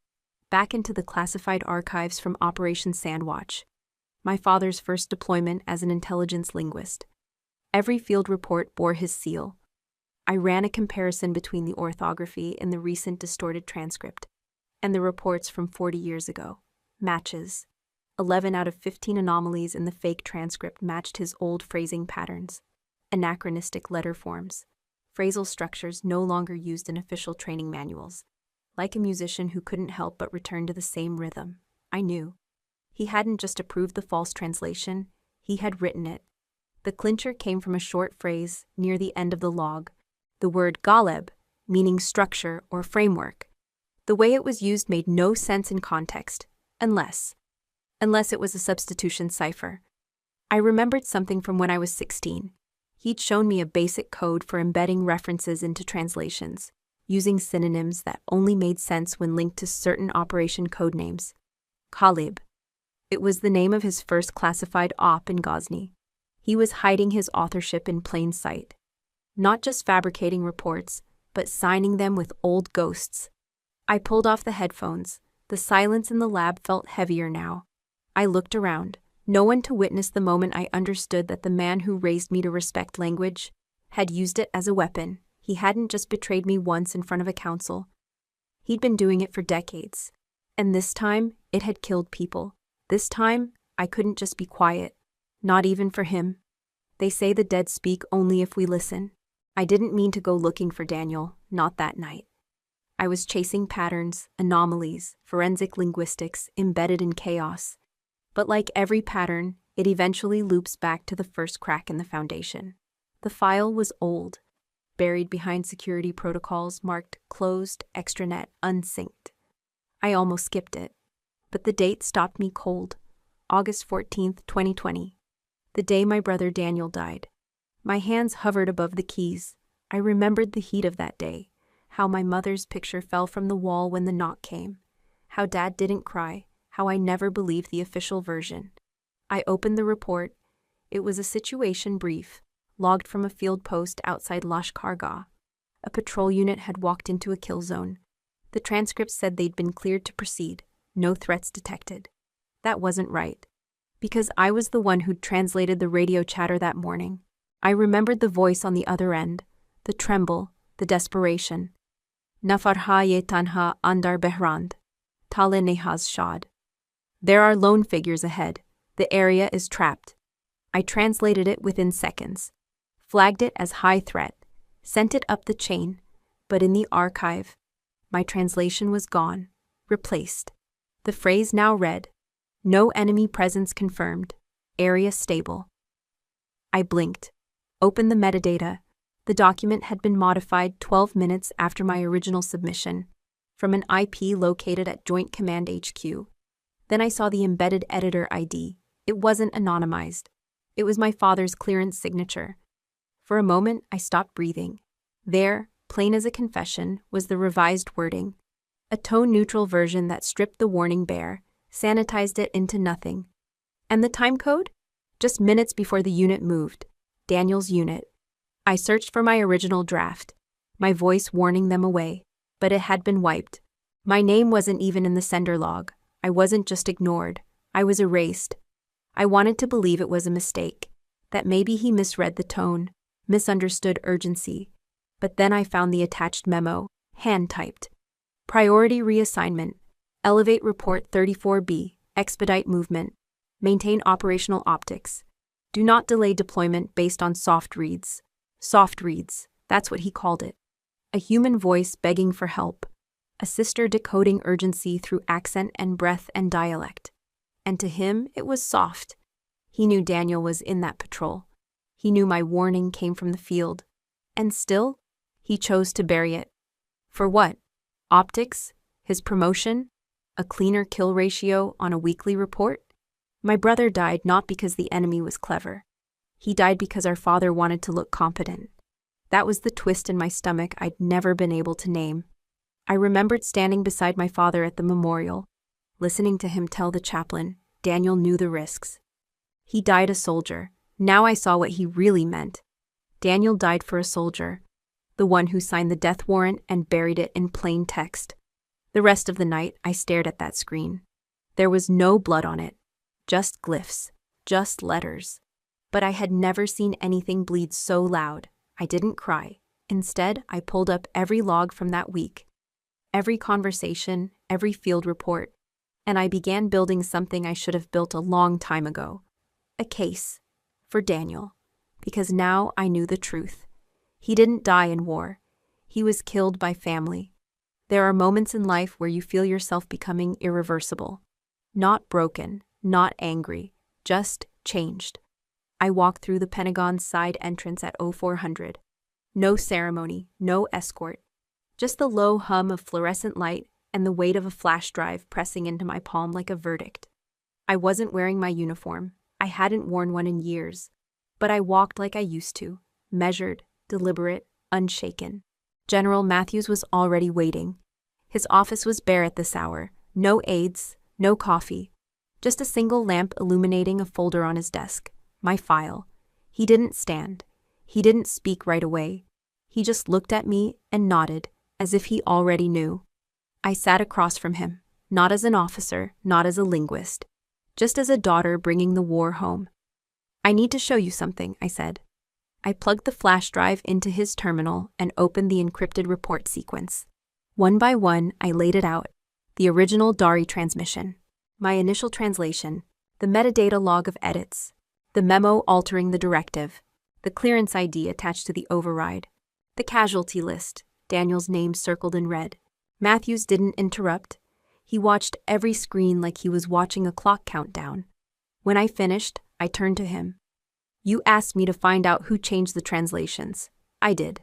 back into the classified archives from Operation Sandwatch, my father's first deployment as an intelligence linguist. Every field report bore his seal. I ran a comparison between the orthography in the recent distorted transcript and the reports from 40 years ago. Matches. 11 out of 15 anomalies in the fake transcript matched his old phrasing patterns, anachronistic letter forms, phrasal structures no longer used in official training manuals. Like a musician who couldn't help but return to the same rhythm, I knew. He hadn't just approved the false translation, he had written it. The clincher came from a short phrase near the end of the log, the word galeb, meaning structure or framework. The way it was used made no sense in context, unless it was a substitution cipher. I remembered something from when I was 16. He'd shown me a basic code for embedding references into translations, using synonyms that only made sense when linked to certain operation codenames. Khalib, It was the name of his first classified op in Ghazni. He was hiding his authorship in plain sight. Not just fabricating reports, but signing them with old ghosts. I pulled off the headphones. The silence in the lab felt heavier now. I looked around. No one to witness the moment I understood that the man who raised me to respect language had used it as a weapon. He hadn't just betrayed me once in front of a council. He'd been doing it for decades. And this time, it had killed people. This time, I couldn't just be quiet. Not even for him. They say the dead speak only if we listen. I didn't mean to go looking for Daniel, not that night. I was chasing patterns, anomalies, forensic linguistics embedded in chaos. But like every pattern, it eventually loops back to the first crack in the foundation. The file was old, buried behind security protocols marked closed, extranet, unsynced. I almost skipped it. But the date stopped me cold. August 14th, 2020. The day my brother Daniel died. My hands hovered above the keys. I remembered the heat of that day, how my mother's picture fell from the wall when the knock came, how Dad didn't cry, how I never believed the official version. I opened the report. It was a situation brief, logged from a field post outside Lashkargah. A patrol unit had walked into a kill zone. The transcript said they'd been cleared to proceed, no threats detected. That wasn't right. Because I was the one who'd translated the radio chatter that morning. I remembered the voice on the other end, the tremble, the desperation. Nafarha ye tanha andar behrand. Tale nehaz shad. There are lone figures ahead. The area is trapped. I translated it within seconds. Flagged it as high threat. Sent it up the chain. But in the archive, my translation was gone. Replaced. The phrase now read, "No enemy presence confirmed. Area stable." I blinked. Opened the metadata. The document had been modified 12 minutes after my original submission, from an IP located at Joint Command HQ. Then I saw the embedded editor ID. It wasn't anonymized. It was my father's clearance signature. For a moment, I stopped breathing. There, plain as a confession, was the revised wording. A tone-neutral version that stripped the warning bare, sanitized it into nothing. And the time code? Just minutes before the unit moved. Daniel's unit. I searched for my original draft, my voice warning them away, but it had been wiped. My name wasn't even in the sender log. I wasn't just ignored. I was erased. I wanted to believe it was a mistake, that maybe he misread the tone, misunderstood urgency. But then I found the attached memo, hand-typed. Priority reassignment. Elevate Report 34B. Expedite movement. Maintain operational optics. Do not delay deployment based on soft reads. Soft reads, that's what he called it. A human voice begging for help. A sister decoding urgency through accent and breath and dialect. And to him, it was soft. He knew Daniel was in that patrol. He knew my warning came from the field. And still, he chose to bury it. For what? Optics? His promotion? A cleaner kill ratio on a weekly report? My brother died not because the enemy was clever. He died because our father wanted to look competent. That was the twist in my stomach I'd never been able to name. I remembered standing beside my father at the memorial, listening to him tell the chaplain, Daniel knew the risks. He died a soldier. Now I saw what he really meant. Daniel died for a soldier, the one who signed the death warrant and buried it in plain text. The rest of the night, I stared at that screen. There was no blood on it. Just glyphs, just letters. But I had never seen anything bleed so loud. I didn't cry. Instead, I pulled up every log from that week, every conversation, every field report, and I began building something I should have built a long time ago. A case for Daniel, because now I knew the truth. He didn't die in war. He was killed by family. There are moments in life where you feel yourself becoming irreversible. Not broken. Not angry, just changed. I walked through the Pentagon's side entrance at 0400. No ceremony, no escort. Just the low hum of fluorescent light and the weight of a flash drive pressing into my palm like a verdict. I wasn't wearing my uniform. I hadn't worn one in years. But I walked like I used to, measured, deliberate, unshaken. General Matthews was already waiting. His office was bare at this hour. No aides, no coffee. Just a single lamp illuminating a folder on his desk. My file. He didn't stand. He didn't speak right away. He just looked at me and nodded, as if he already knew. I sat across from him, not as an officer, not as a linguist, just as a daughter bringing the war home. I need to show you something, I said. I plugged the flash drive into his terminal and opened the encrypted report sequence. One by one, I laid it out. The original Dari transmission, my initial translation, the metadata log of edits, the memo altering the directive, the clearance ID attached to the override, the casualty list, Daniel's name circled in red. Matthews didn't interrupt. He watched every screen like he was watching a clock countdown. When I finished, I turned to him. You asked me to find out who changed the translations. I did.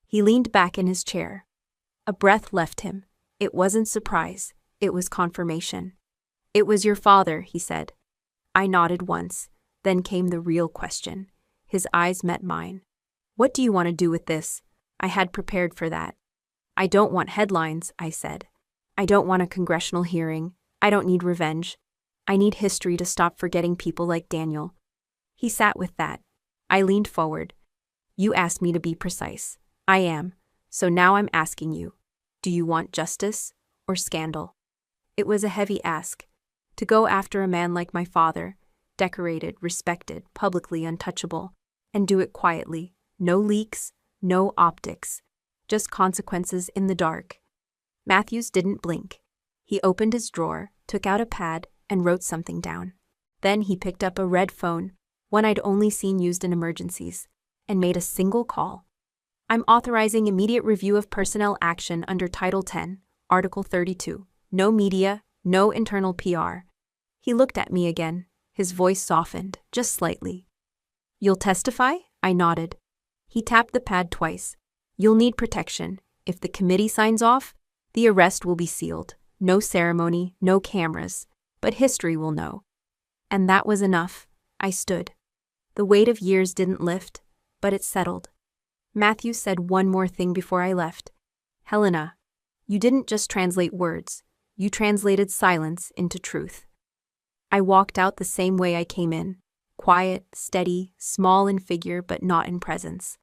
He leaned back in his chair. A breath left him. It wasn't surprise. It was confirmation. It was your father, he said. I nodded once. Then came the real question. His eyes met mine. What do you want to do with this? I had prepared for that. I don't want headlines, I said. I don't want a congressional hearing. I don't need revenge. I need history to stop forgetting people like Daniel. He sat with that. I leaned forward. You asked me to be precise. I am. So now I'm asking you. Do you want justice or scandal? It was a heavy ask. To go after a man like my father, decorated, respected, publicly untouchable, and do it quietly. No leaks, no optics, just consequences in the dark. Matthews didn't blink. He opened his drawer, took out a pad, and wrote something down. Then he picked up a red phone, one I'd only seen used in emergencies, and made a single call. I'm authorizing immediate review of personnel action under Title 10, Article 32. No media, no internal PR. He looked at me again. His voice softened, just slightly. You'll testify? I nodded. He tapped the pad twice. You'll need protection. If the committee signs off, the arrest will be sealed. No ceremony, no cameras, but history will know. And that was enough. I stood. The weight of years didn't lift, but it settled. Matthews said one more thing before I left. Helena, you didn't just translate words. You translated silence into truth. I walked out the same way I came in. Quiet, steady, small in figure but not in presence.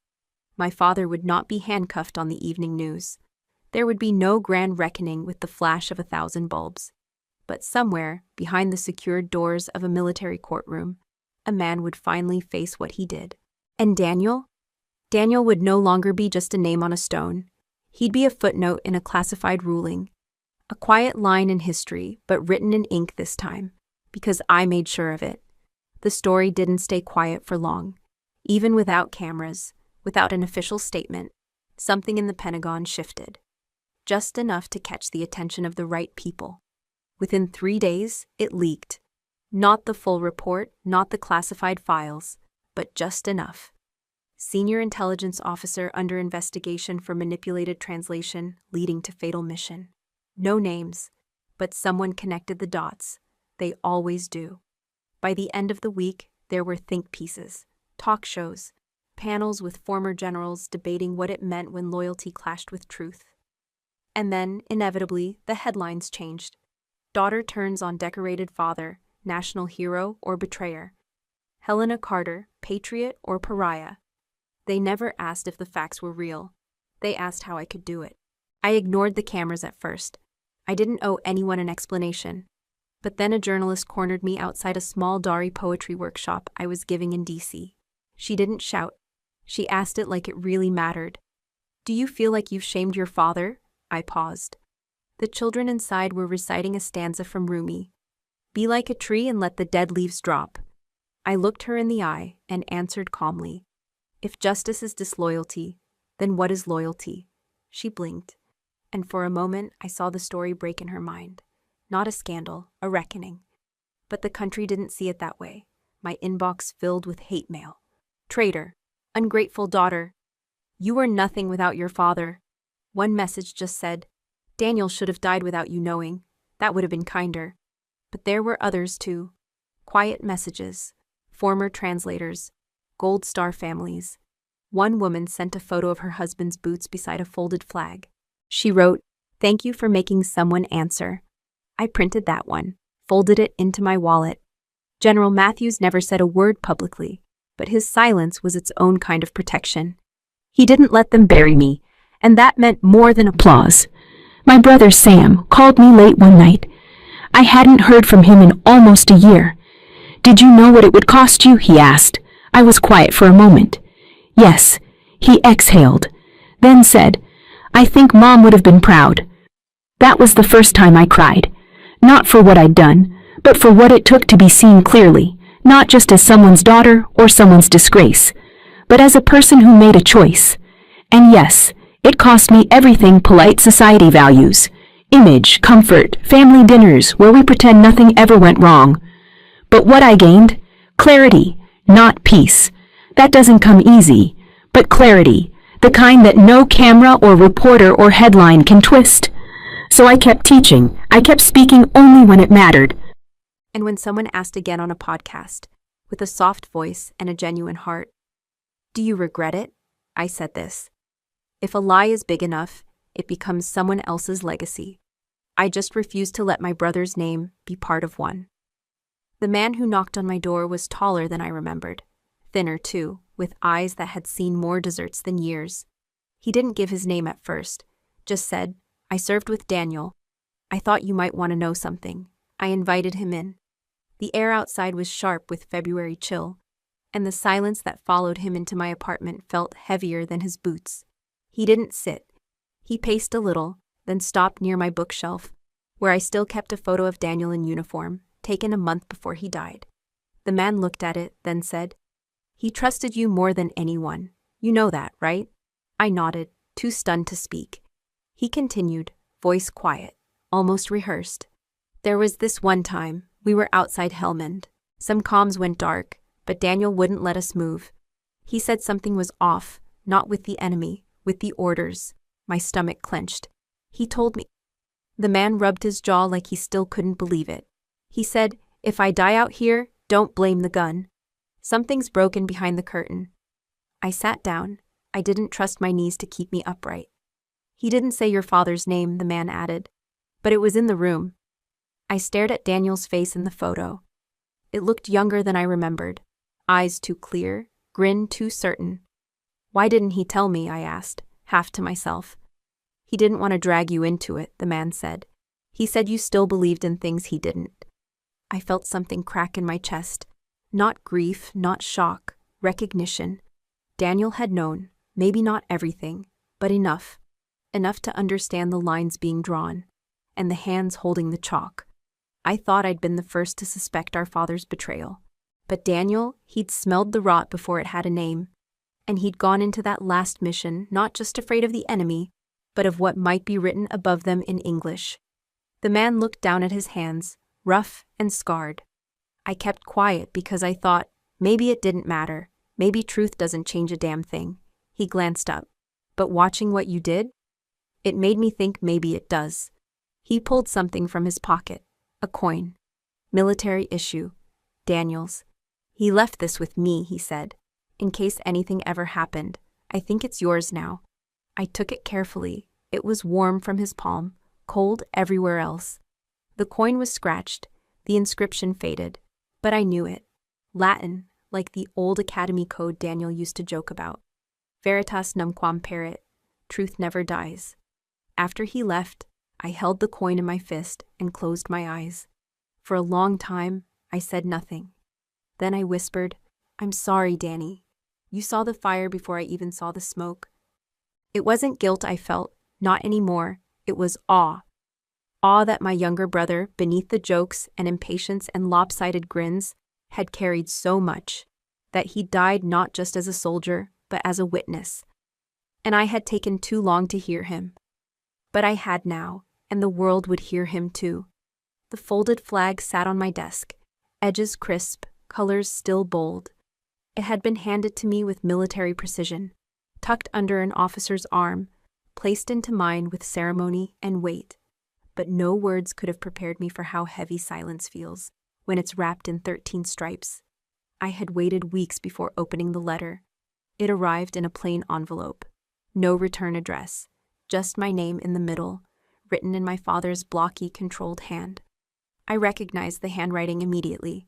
My father would not be handcuffed on the evening news. There would be no grand reckoning with the flash of 1,000 bulbs. But somewhere, behind the secured doors of a military courtroom, a man would finally face what he did. And Daniel? Daniel would no longer be just a name on a stone. He'd be a footnote in a classified ruling. A quiet line in history, but written in ink this time, because I made sure of it. The story didn't stay quiet for long. Even without cameras, without an official statement, something in the Pentagon shifted. Just enough to catch the attention of the right people. Within 3 days, it leaked. Not the full report, not the classified files, but just enough. Senior intelligence officer under investigation for manipulated translation leading to fatal mission. No names, but someone connected the dots. They always do. By the end of the week, there were think pieces, talk shows, panels with former generals debating what it meant when loyalty clashed with truth. And then, inevitably, the headlines changed. Daughter turns on decorated father, national hero or betrayer. Helena Carter, patriot or pariah. They never asked if the facts were real. They asked how I could do it. I ignored the cameras at first. I didn't owe anyone an explanation. But then a journalist cornered me outside a small Dari poetry workshop I was giving in D.C. She didn't shout. She asked it like it really mattered. Do you feel like you've shamed your father? I paused. The children inside were reciting a stanza from Rumi. Be like a tree and let the dead leaves drop. I looked her in the eye and answered calmly. If justice is disloyalty, then what is loyalty? She blinked, and for a moment I saw the story break in her mind. Not a scandal, a reckoning. But the country didn't see it that way. My inbox filled with hate mail. Traitor. Ungrateful daughter. You were nothing without your father. One message just said, Daniel should have died without you knowing. That would have been kinder. But there were others too. Quiet messages. Former translators. Gold Star families. One woman sent a photo of her husband's boots beside a folded flag. She wrote, Thank you for making someone answer. I printed that one. folded it into my wallet. General Matthews never said a word publicly, but his silence was its own kind of protection. He didn't let them bury me, and that meant more than applause. My brother Sam called me late one night. I hadn't heard from him in almost a year. "Did you know what it would cost you?" he asked. I was quiet for a moment. "Yes," he exhaled, then said, "I think Mom would have been proud." That was the first time I cried. Not for what I'd done, but for what it took to be seen clearly, not just as someone's daughter or someone's disgrace, but as a person who made a choice. And yes, it cost me everything polite society values. Image, comfort, family dinners where we pretend nothing ever went wrong. But what I gained? Clarity, not peace. That doesn't come easy, but clarity, the kind that no camera or reporter or headline can twist. So I kept teaching. I kept speaking only when it mattered. And when someone asked again on a podcast, with a soft voice and a genuine heart, "Do you regret it?" I said this: "If a lie is big enough, it becomes someone else's legacy. I just refuse to let my brother's name be part of one." The man who knocked on my door was taller than I remembered, thinner too, with eyes that had seen more desserts than years. He didn't give his name at first, just said, "I served with Daniel. I thought you might want to know something." I invited him in. The air outside was sharp with February chill, and the silence that followed him into my apartment felt heavier than his boots. He didn't sit. He paced a little, then stopped near my bookshelf, where I still kept a photo of Daniel in uniform, taken a month before he died. The man looked at it, then said, "He trusted you more than anyone. You know that, right?" I nodded, too stunned to speak. He continued, voice quiet, almost rehearsed. "There was this one time, we were outside Helmand. Some comms went dark, but Daniel wouldn't let us move. He said something was off, not with the enemy, with the orders." My stomach clenched. "He told me." The man rubbed his jaw like he still couldn't believe it. He said, "If I die out here, don't blame the gun. Something's broken behind the curtain." I sat down. I didn't trust my knees to keep me upright. "He didn't say your father's name," the man added, "but it was in the room." I stared at Daniel's face in the photo. It looked younger than I remembered. Eyes too clear, grin too certain. "Why didn't he tell me?" I asked, half to myself. "He didn't want to drag you into it," the man said. "He said you still believed in things he didn't." I felt something crack in my chest. Not grief, not shock, recognition. Daniel had known, maybe not everything, but enough. Enough to understand the lines being drawn, and the hands holding the chalk. I thought I'd been the first to suspect our father's betrayal. But Daniel, he'd smelled the rot before it had a name. And he'd gone into that last mission not just afraid of the enemy, but of what might be written above them in English. The man looked down at his hands, rough and scarred. I kept quiet because I thought, maybe it didn't matter. Maybe truth doesn't change a damn thing. He glanced up. "But watching what you did? It made me think maybe it does." He pulled something from his pocket. A coin. Military issue. Daniel's. "He left this with me," he said, "in case anything ever happened. I think it's yours now." I took it carefully. It was warm from his palm, cold everywhere else. The coin was scratched, the inscription faded, but I knew it. Latin, like the old academy code Daniel used to joke about. Veritas numquam perit, truth never dies. After he left, I held the coin in my fist and closed my eyes. For a long time, I said nothing. Then I whispered, "I'm sorry, Danny. You saw the fire before I even saw the smoke." It wasn't guilt I felt, not anymore. It was awe. Awe that my younger brother, beneath the jokes and impatience and lopsided grins, had carried so much, that he died not just as a soldier, but as a witness. And I had taken too long to hear him. But I had now, and the world would hear him too. The folded flag sat on my desk, edges crisp, colors still bold. It had been handed to me with military precision, tucked under an officer's arm, placed into mine with ceremony and weight. But no words could have prepared me for how heavy silence feels when it's wrapped in 13 stripes. I had waited weeks before opening the letter. It arrived in a plain envelope. No return address, just my name in the middle, written in my father's blocky, controlled hand. I recognized the handwriting immediately.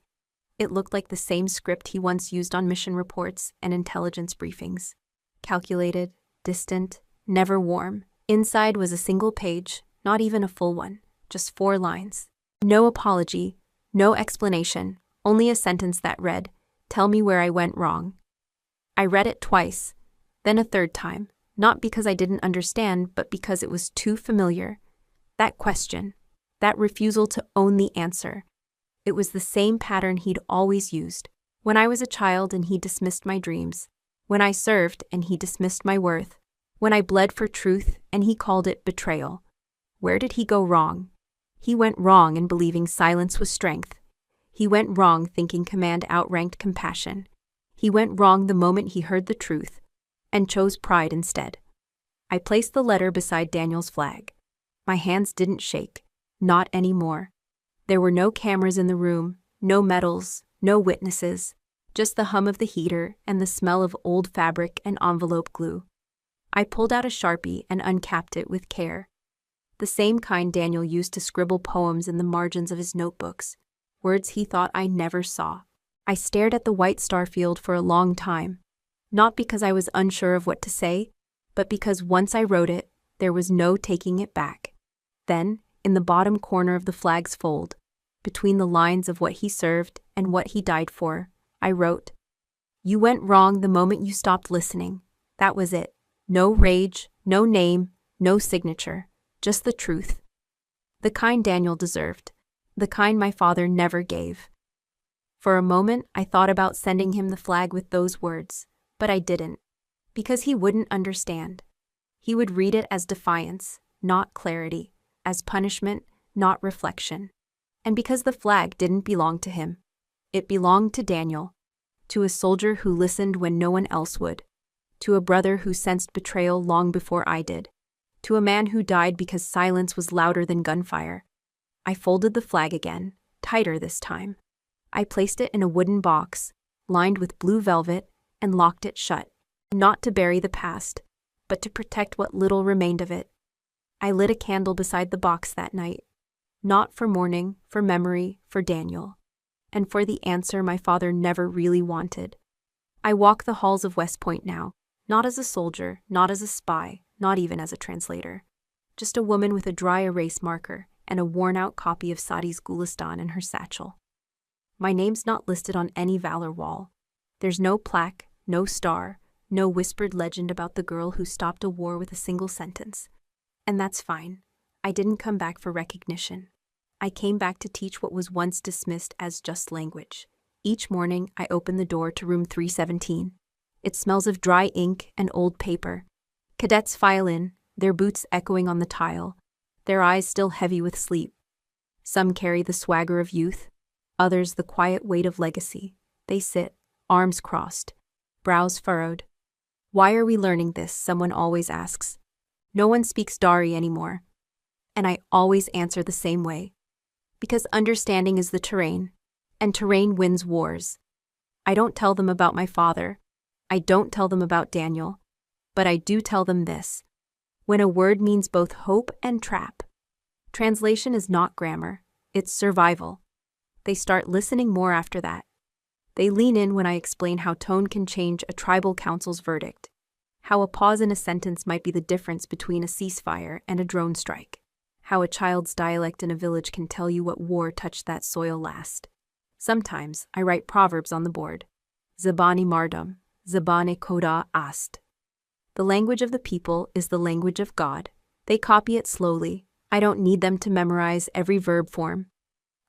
It looked like the same script he once used on mission reports and intelligence briefings. Calculated, distant, never warm. Inside was a single page, not even a full one, just 4 lines. No apology, no explanation, only a sentence that read, "Tell me where I went wrong." I read it twice, then a third time, not because I didn't understand, but because it was too familiar. That question, that refusal to own the answer. It was the same pattern he'd always used. When I was a child and he dismissed my dreams. When I served and he dismissed my worth. When I bled for truth and he called it betrayal. Where did he go wrong? He went wrong in believing silence was strength. He went wrong thinking command outranked compassion. He went wrong the moment he heard the truth and chose pride instead. I placed the letter beside Daniel's flag. My hands didn't shake. Not anymore. There were no cameras in the room, no medals, no witnesses, just the hum of the heater and the smell of old fabric and envelope glue. I pulled out a Sharpie and uncapped it with care. The same kind Daniel used to scribble poems in the margins of his notebooks, words he thought I never saw. I stared at the white star field for a long time, not because I was unsure of what to say, but because once I wrote it, there was no taking it back. Then, in the bottom corner of the flag's fold, between the lines of what he served and what he died for, I wrote, "You went wrong the moment you stopped listening. That was it. No rage, no name, no signature, just the truth. The kind Daniel deserved, the kind my father never gave." For a moment, I thought about sending him the flag with those words, but I didn't, because he wouldn't understand. He would read it as defiance, not clarity, as punishment, not reflection. And because the flag didn't belong to him, it belonged to Daniel, to a soldier who listened when no one else would, to a brother who sensed betrayal long before I did, to a man who died because silence was louder than gunfire. I folded the flag again, tighter this time. I placed it in a wooden box, lined with blue velvet, and locked it shut, not to bury the past, but to protect what little remained of it. I lit a candle beside the box that night, not for mourning, for memory, for Daniel, and for the answer my father never really wanted. I walk the halls of West Point now, not as a soldier, not as a spy, not even as a translator. Just a woman with a dry erase marker and a worn-out copy of Sadi's Gulistan in her satchel. My name's not listed on any valor wall. There's no plaque, no star, no whispered legend about the girl who stopped a war with a single sentence. And that's fine. I didn't come back for recognition. I came back to teach what was once dismissed as just language. Each morning, I open the door to room 317. It smells of dry ink and old paper. Cadets file in, their boots echoing on the tile, their eyes still heavy with sleep. Some carry the swagger of youth, others the quiet weight of legacy. They sit, arms crossed, brows furrowed. "Why are we learning this?" someone always asks. No one speaks Dari anymore. And I always answer the same way. Because understanding is the terrain, and terrain wins wars. I don't tell them about my father. I don't tell them about Daniel. But I do tell them this. When a word means both hope and trap, translation is not grammar, it's survival. They start listening more after that. They lean in when I explain how tone can change a tribal council's verdict, how a pause in a sentence might be the difference between a ceasefire and a drone strike, how a child's dialect in a village can tell you what war touched that soil last. Sometimes I write proverbs on the board. Zabani mardum, zabane koda ast. The language of the people is the language of God. They copy it slowly. I don't need them to memorize every verb form.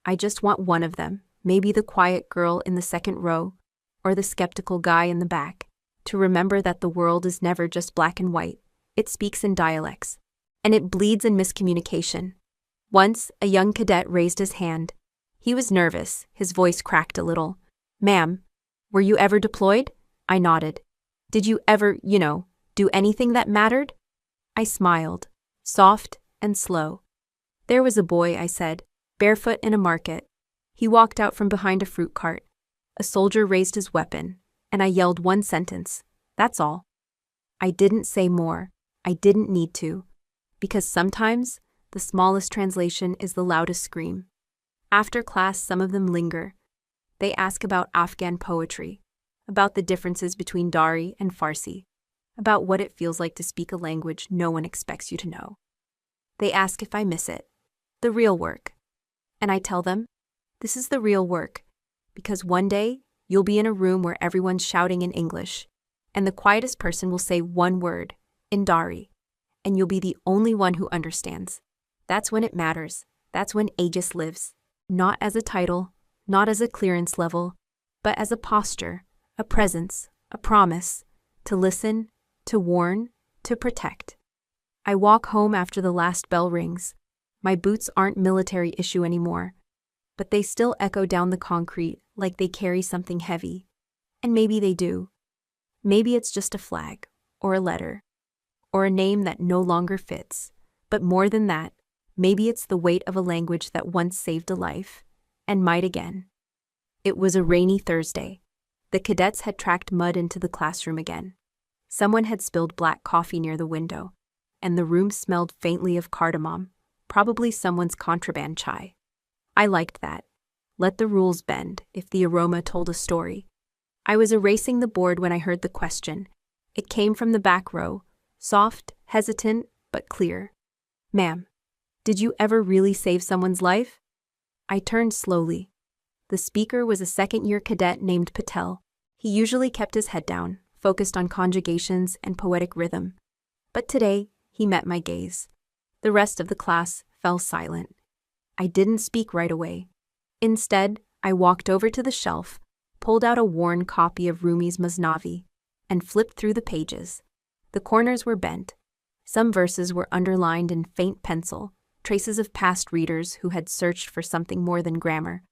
I just want one of them, maybe the quiet girl in the second row, or the skeptical guy in the back, to remember that the world is never just black and white. It speaks in dialects, and it bleeds in miscommunication. Once, a young cadet raised his hand. He was nervous, his voice cracked a little. "Ma'am, were you ever deployed?" I nodded. "Did you ever, do anything that mattered?" I smiled, soft and slow. "There was a boy," I said, "barefoot in a market. He walked out from behind a fruit cart. A soldier raised his weapon, and I yelled one sentence. That's all." I didn't say more. I didn't need to. Because sometimes, the smallest translation is the loudest scream. After class, some of them linger. They ask about Afghan poetry, about the differences between Dari and Farsi, about what it feels like to speak a language no one expects you to know. They ask if I miss it, the real work. And I tell them, this is the real work, because one day you'll be in a room where everyone's shouting in English, and the quietest person will say one word, in Dari, and you'll be the only one who understands. That's when it matters. That's when Aegis lives. Not as a title, not as a clearance level, but as a posture, a presence, a promise, to listen, to warn, to protect. I walk home after the last bell rings. My boots aren't military issue anymore, but they still echo down the concrete like they carry something heavy. And maybe they do. Maybe it's just a flag, or a letter, or a name that no longer fits. But more than that, maybe it's the weight of a language that once saved a life, and might again. It was a rainy Thursday. The cadets had tracked mud into the classroom again. Someone had spilled black coffee near the window, and the room smelled faintly of cardamom, probably someone's contraband chai. I liked that. Let the rules bend if the aroma told a story. I was erasing the board when I heard the question. It came from the back row, soft, hesitant, but clear. Ma'am, did you ever really save someone's life? I turned slowly. The speaker was a second-year cadet named Patel. He usually kept his head down, focused on conjugations and poetic rhythm. But today, he met my gaze. The rest of the class fell silent. I didn't speak right away. Instead, I walked over to the shelf, pulled out a worn copy of Rumi's Masnavi, and flipped through the pages. The corners were bent. Some verses were underlined in faint pencil, traces of past readers who had searched for something more than grammar.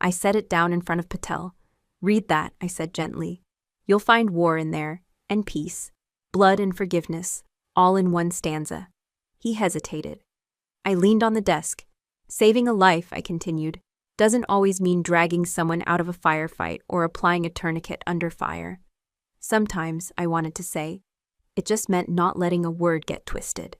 I set it down in front of Patel. Read that, I said gently. You'll find war in there, and peace, blood and forgiveness, all in one stanza. He hesitated. I leaned on the desk. Saving a life, I continued, doesn't always mean dragging someone out of a firefight or applying a tourniquet under fire. Sometimes, I wanted to say, it just meant not letting a word get twisted.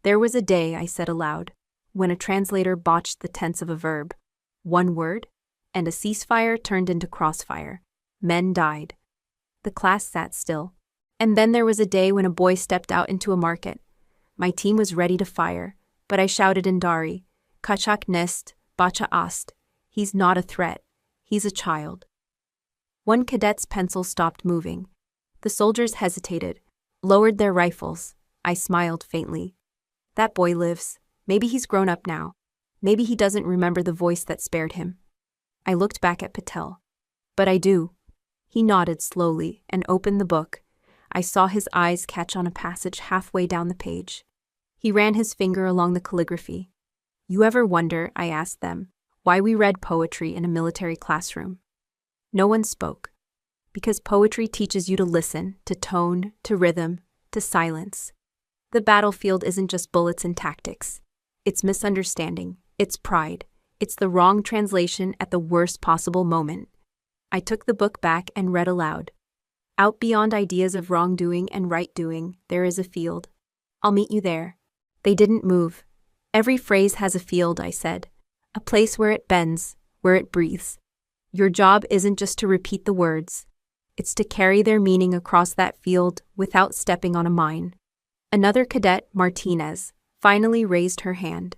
There was a day, I said aloud, when a translator botched the tense of a verb. One word, and a ceasefire turned into crossfire. Men died. The class sat still. And then there was a day when a boy stepped out into a market. My team was ready to fire, but I shouted in Dari, Kachak nest, bacha ast. He's not a threat. He's a child. One cadet's pencil stopped moving. The soldiers hesitated, lowered their rifles. I smiled faintly. That boy lives. Maybe he's grown up now. Maybe he doesn't remember the voice that spared him. I looked back at Patel. But I do. He nodded slowly and opened the book. I saw his eyes catch on a passage halfway down the page. He ran his finger along the calligraphy. You ever wonder, I asked them, why we read poetry in a military classroom? No one spoke. Because poetry teaches you to listen, to tone, to rhythm, to silence. The battlefield isn't just bullets and tactics. It's misunderstanding. It's pride. It's the wrong translation at the worst possible moment. I took the book back and read aloud. Out beyond ideas of wrongdoing and right-doing, there is a field. I'll meet you there. They didn't move. Every phrase has a field, I said. A place where it bends, where it breathes. Your job isn't just to repeat the words. It's to carry their meaning across that field without stepping on a mine. Another cadet, Martinez, finally raised her hand.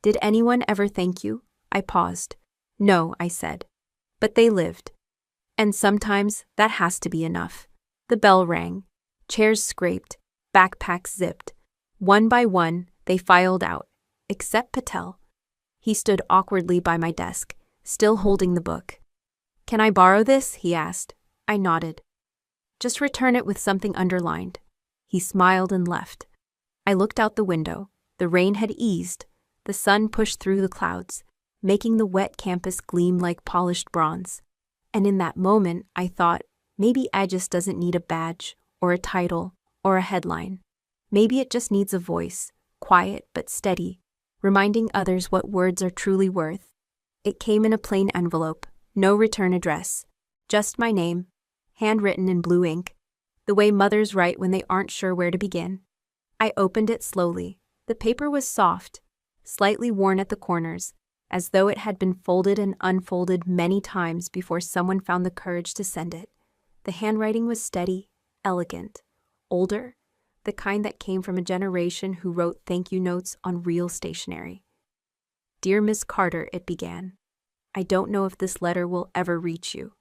Did anyone ever thank you? I paused. No, I said. But they lived. And sometimes that has to be enough. The bell rang. Chairs scraped. Backpacks zipped. One by one, they filed out, except Patel. He stood awkwardly by my desk, still holding the book. Can I borrow this? He asked. I nodded. Just return it with something underlined. He smiled and left. I looked out the window. The rain had eased. The sun pushed through the clouds, making the wet campus gleam like polished bronze. And in that moment, I thought, maybe Aegis doesn't need a badge, or a title, or a headline. Maybe it just needs a voice, quiet but steady, reminding others what words are truly worth. It came in a plain envelope, no return address, just my name, handwritten in blue ink, the way mothers write when they aren't sure where to begin. I opened it slowly. The paper was soft, slightly worn at the corners, as though it had been folded and unfolded many times before someone found the courage to send it. The handwriting was steady, elegant, older, the kind that came from a generation who wrote thank you notes on real stationery. "Dear Miss Carter," it began. "I don't know if this letter will ever reach you,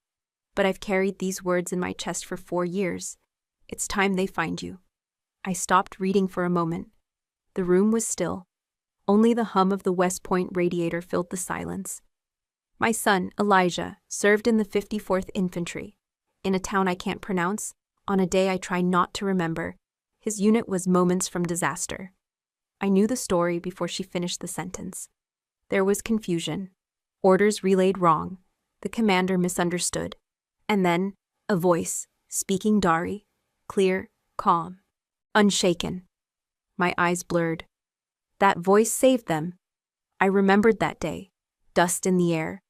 but I've carried these words in my chest for 4 years. It's time they find you." I stopped reading for a moment. The room was still. Only the hum of the West Point radiator filled the silence. My son, Elijah, served in the 54th Infantry, in a town I can't pronounce, on a day I try not to remember. His unit was moments from disaster. I knew the story before she finished the sentence. There was confusion. Orders relayed wrong. The commander misunderstood. And then, a voice, speaking Dari, clear, calm, unshaken. My eyes blurred. That voice saved them. I remembered that day. Dust in the air.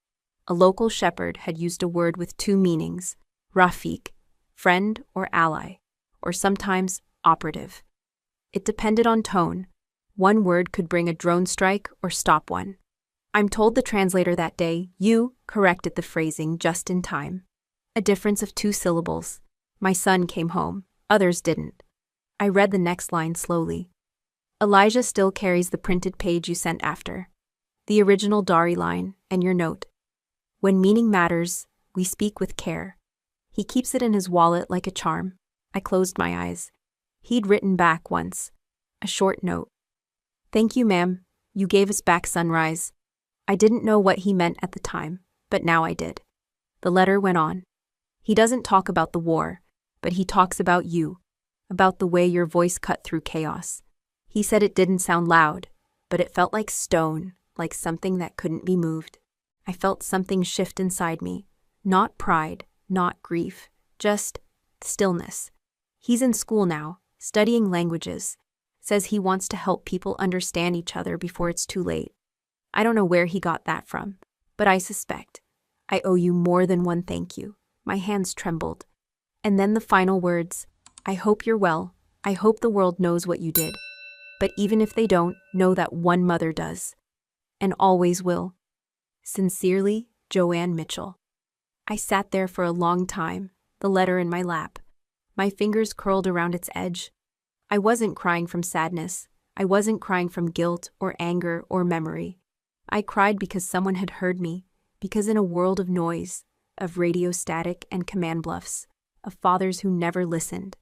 A local shepherd had used a word with 2 meanings, Rafiq, friend or ally, or sometimes operative. It depended on tone. One word could bring a drone strike or stop one. I'm told the translator that day, you, corrected the phrasing just in time. A difference of 2 syllables. My son came home. Others didn't. I read the next line slowly. Elijah still carries the printed page you sent after. The original Dari line, and your note. When meaning matters, we speak with care. He keeps it in his wallet like a charm. I closed my eyes. He'd written back once. A short note. Thank you, ma'am. You gave us back sunrise. I didn't know what he meant at the time, but now I did. The letter went on. He doesn't talk about the war, but he talks about you, about the way your voice cut through chaos. He said it didn't sound loud, but it felt like stone, like something that couldn't be moved. I felt something shift inside me. Not pride, not grief, just stillness. He's in school now, studying languages. Says he wants to help people understand each other before it's too late. I don't know where he got that from, but I suspect. I owe you more than one thank you. My hands trembled. And then the final words. I hope you're well. I hope the world knows what you did. But even if they don't, know that one mother does. And always will. Sincerely, Joanne Mitchell. I sat there for a long time, the letter in my lap. My fingers curled around its edge. I wasn't crying from sadness. I wasn't crying from guilt or anger or memory. I cried because someone had heard me, because in a world of noise, of radio static and command bluffs, of fathers who never listened,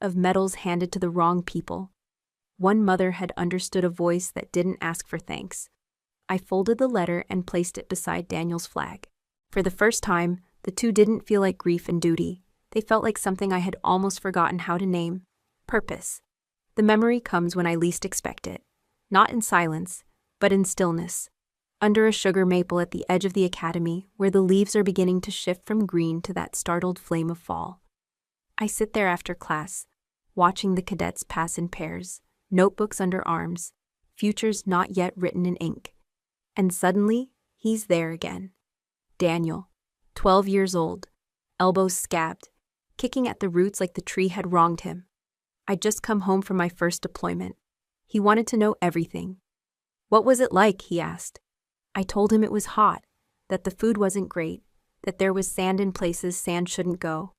of medals handed to the wrong people, one mother had understood a voice that didn't ask for thanks. I folded the letter and placed it beside Daniel's flag. For the first time, the 2 didn't feel like grief and duty. They felt like something I had almost forgotten how to name. Purpose. The memory comes when I least expect it. Not in silence, but in stillness. Under a sugar maple at the edge of the academy, where the leaves are beginning to shift from green to that startled flame of fall. I sit there after class, watching the cadets pass in pairs, notebooks under arms, futures not yet written in ink. And suddenly, he's there again. Daniel, 12 years old, elbows scabbed, kicking at the roots like the tree had wronged him. I'd just come home from my first deployment. He wanted to know everything. What was it like, he asked. I told him it was hot, that the food wasn't great, that there was sand in places sand shouldn't go.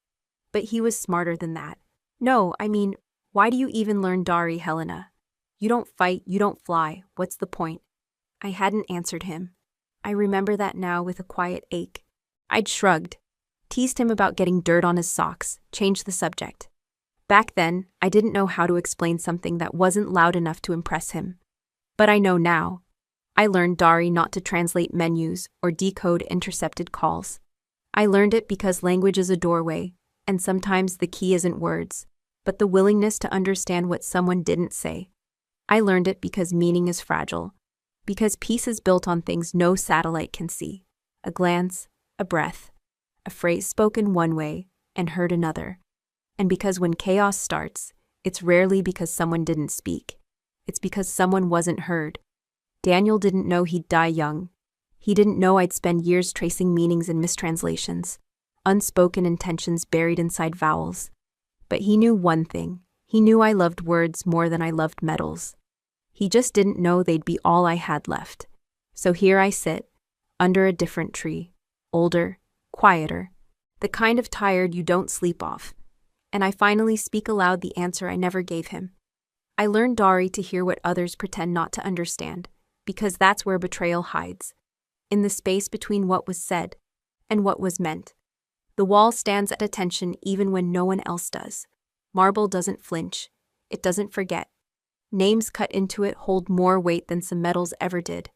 But he was smarter than that. No, I mean, why do you even learn Dari, Helena? You don't fight, you don't fly, what's the point? I hadn't answered him. I remember that now with a quiet ache. I'd shrugged, teased him about getting dirt on his socks, changed the subject. Back then, I didn't know how to explain something that wasn't loud enough to impress him. But I know now. I learned Dari not to translate menus or decode intercepted calls. I learned it because language is a doorway, and sometimes the key isn't words, but the willingness to understand what someone didn't say. I learned it because meaning is fragile, because peace is built on things no satellite can see. A glance, a breath, a phrase spoken one way and heard another. And because when chaos starts, it's rarely because someone didn't speak. It's because someone wasn't heard. Daniel didn't know he'd die young. He didn't know I'd spend years tracing meanings in mistranslations, unspoken intentions buried inside vowels. But he knew one thing. He knew I loved words more than I loved medals. He just didn't know they'd be all I had left. So here I sit, under a different tree, older, quieter, the kind of tired you don't sleep off, and I finally speak aloud the answer I never gave him. I learned Dari to hear what others pretend not to understand, because that's where betrayal hides, in the space between what was said and what was meant. The wall stands at attention even when no one else does. Marble doesn't flinch. It doesn't forget. Names cut into it hold more weight than some metals ever did.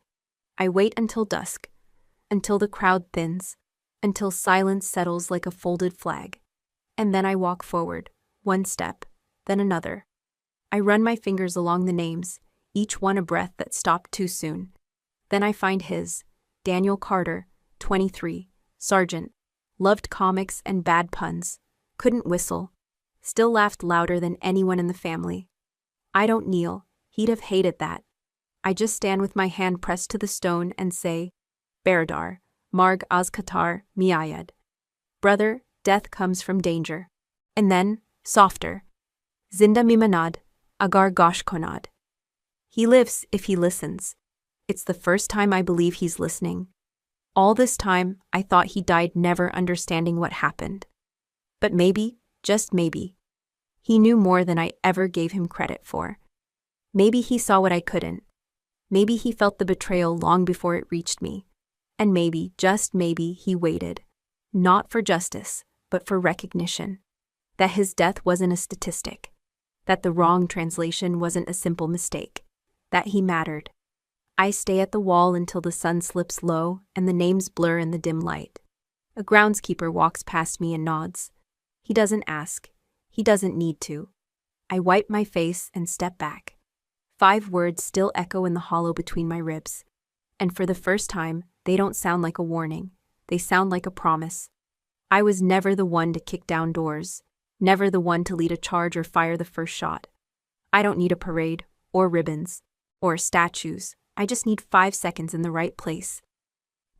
I wait until dusk, until the crowd thins, until silence settles like a folded flag. And then I walk forward, one step, then another. I run my fingers along the names, each one a breath that stopped too soon. Then I find his, Daniel Carter, 23, sergeant, loved comics and bad puns, couldn't whistle, still laughed louder than anyone in the family. I don't kneel, he'd have hated that. I just stand with my hand pressed to the stone and say, Beradar, Marg az Qatar, Miayad. Brother, death comes from danger. And then, softer, Zinda Mimanad, Agar Gosh Konad. He lives if he listens. It's the first time I believe he's listening. All this time, I thought he died never understanding what happened. But maybe, just maybe, he knew more than I ever gave him credit for. Maybe he saw what I couldn't. Maybe he felt the betrayal long before it reached me. And maybe, just maybe, he waited. Not for justice, but for recognition. That his death wasn't a statistic. That the wrong translation wasn't a simple mistake. That he mattered. I stay at the wall until the sun slips low and the names blur in the dim light. A groundskeeper walks past me and nods. He doesn't ask. He doesn't need to. I wipe my face and step back. 5 words still echo in the hollow between my ribs. And for the first time, they don't sound like a warning. They sound like a promise. I was never the one to kick down doors. Never the one to lead a charge or fire the first shot. I don't need a parade, or ribbons, or statues. I just need 5 seconds in the right place.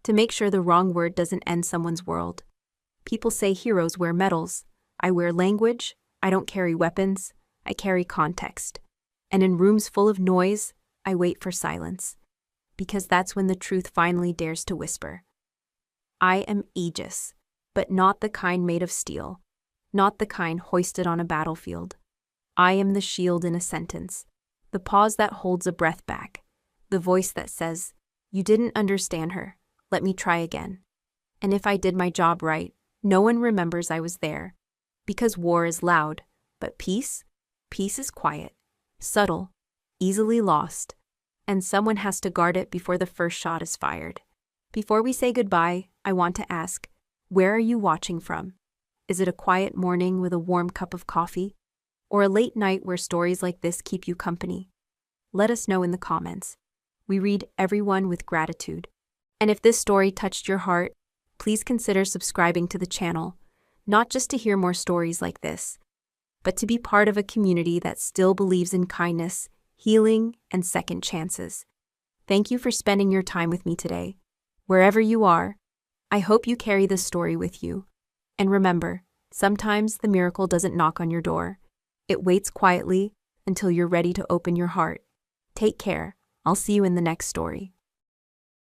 To make sure the wrong word doesn't end someone's world. People say heroes wear medals. I wear language. I don't carry weapons. I carry context. And in rooms full of noise, I wait for silence. Because that's when the truth finally dares to whisper. I am Aegis, but not the kind made of steel. Not the kind hoisted on a battlefield. I am the shield in a sentence. The pause that holds a breath back. The voice that says, you didn't understand her. Let me try again. And if I did my job right, no one remembers I was there. Because war is loud, but peace is quiet, subtle, easily lost. And someone has to guard it before the first shot is fired. Before we say goodbye, I want to ask, where are you watching from? Is it a quiet morning with a warm cup of coffee? Or a late night where stories like this keep you company? Let us know in the comments. We read everyone with gratitude. And if this story touched your heart, please consider subscribing to the channel, not just to hear more stories like this, but to be part of a community that still believes in kindness, healing, and second chances. Thank you for spending your time with me today. Wherever you are, I hope you carry this story with you. And remember, sometimes the miracle doesn't knock on your door. It waits quietly until you're ready to open your heart. Take care. I'll see you in the next story.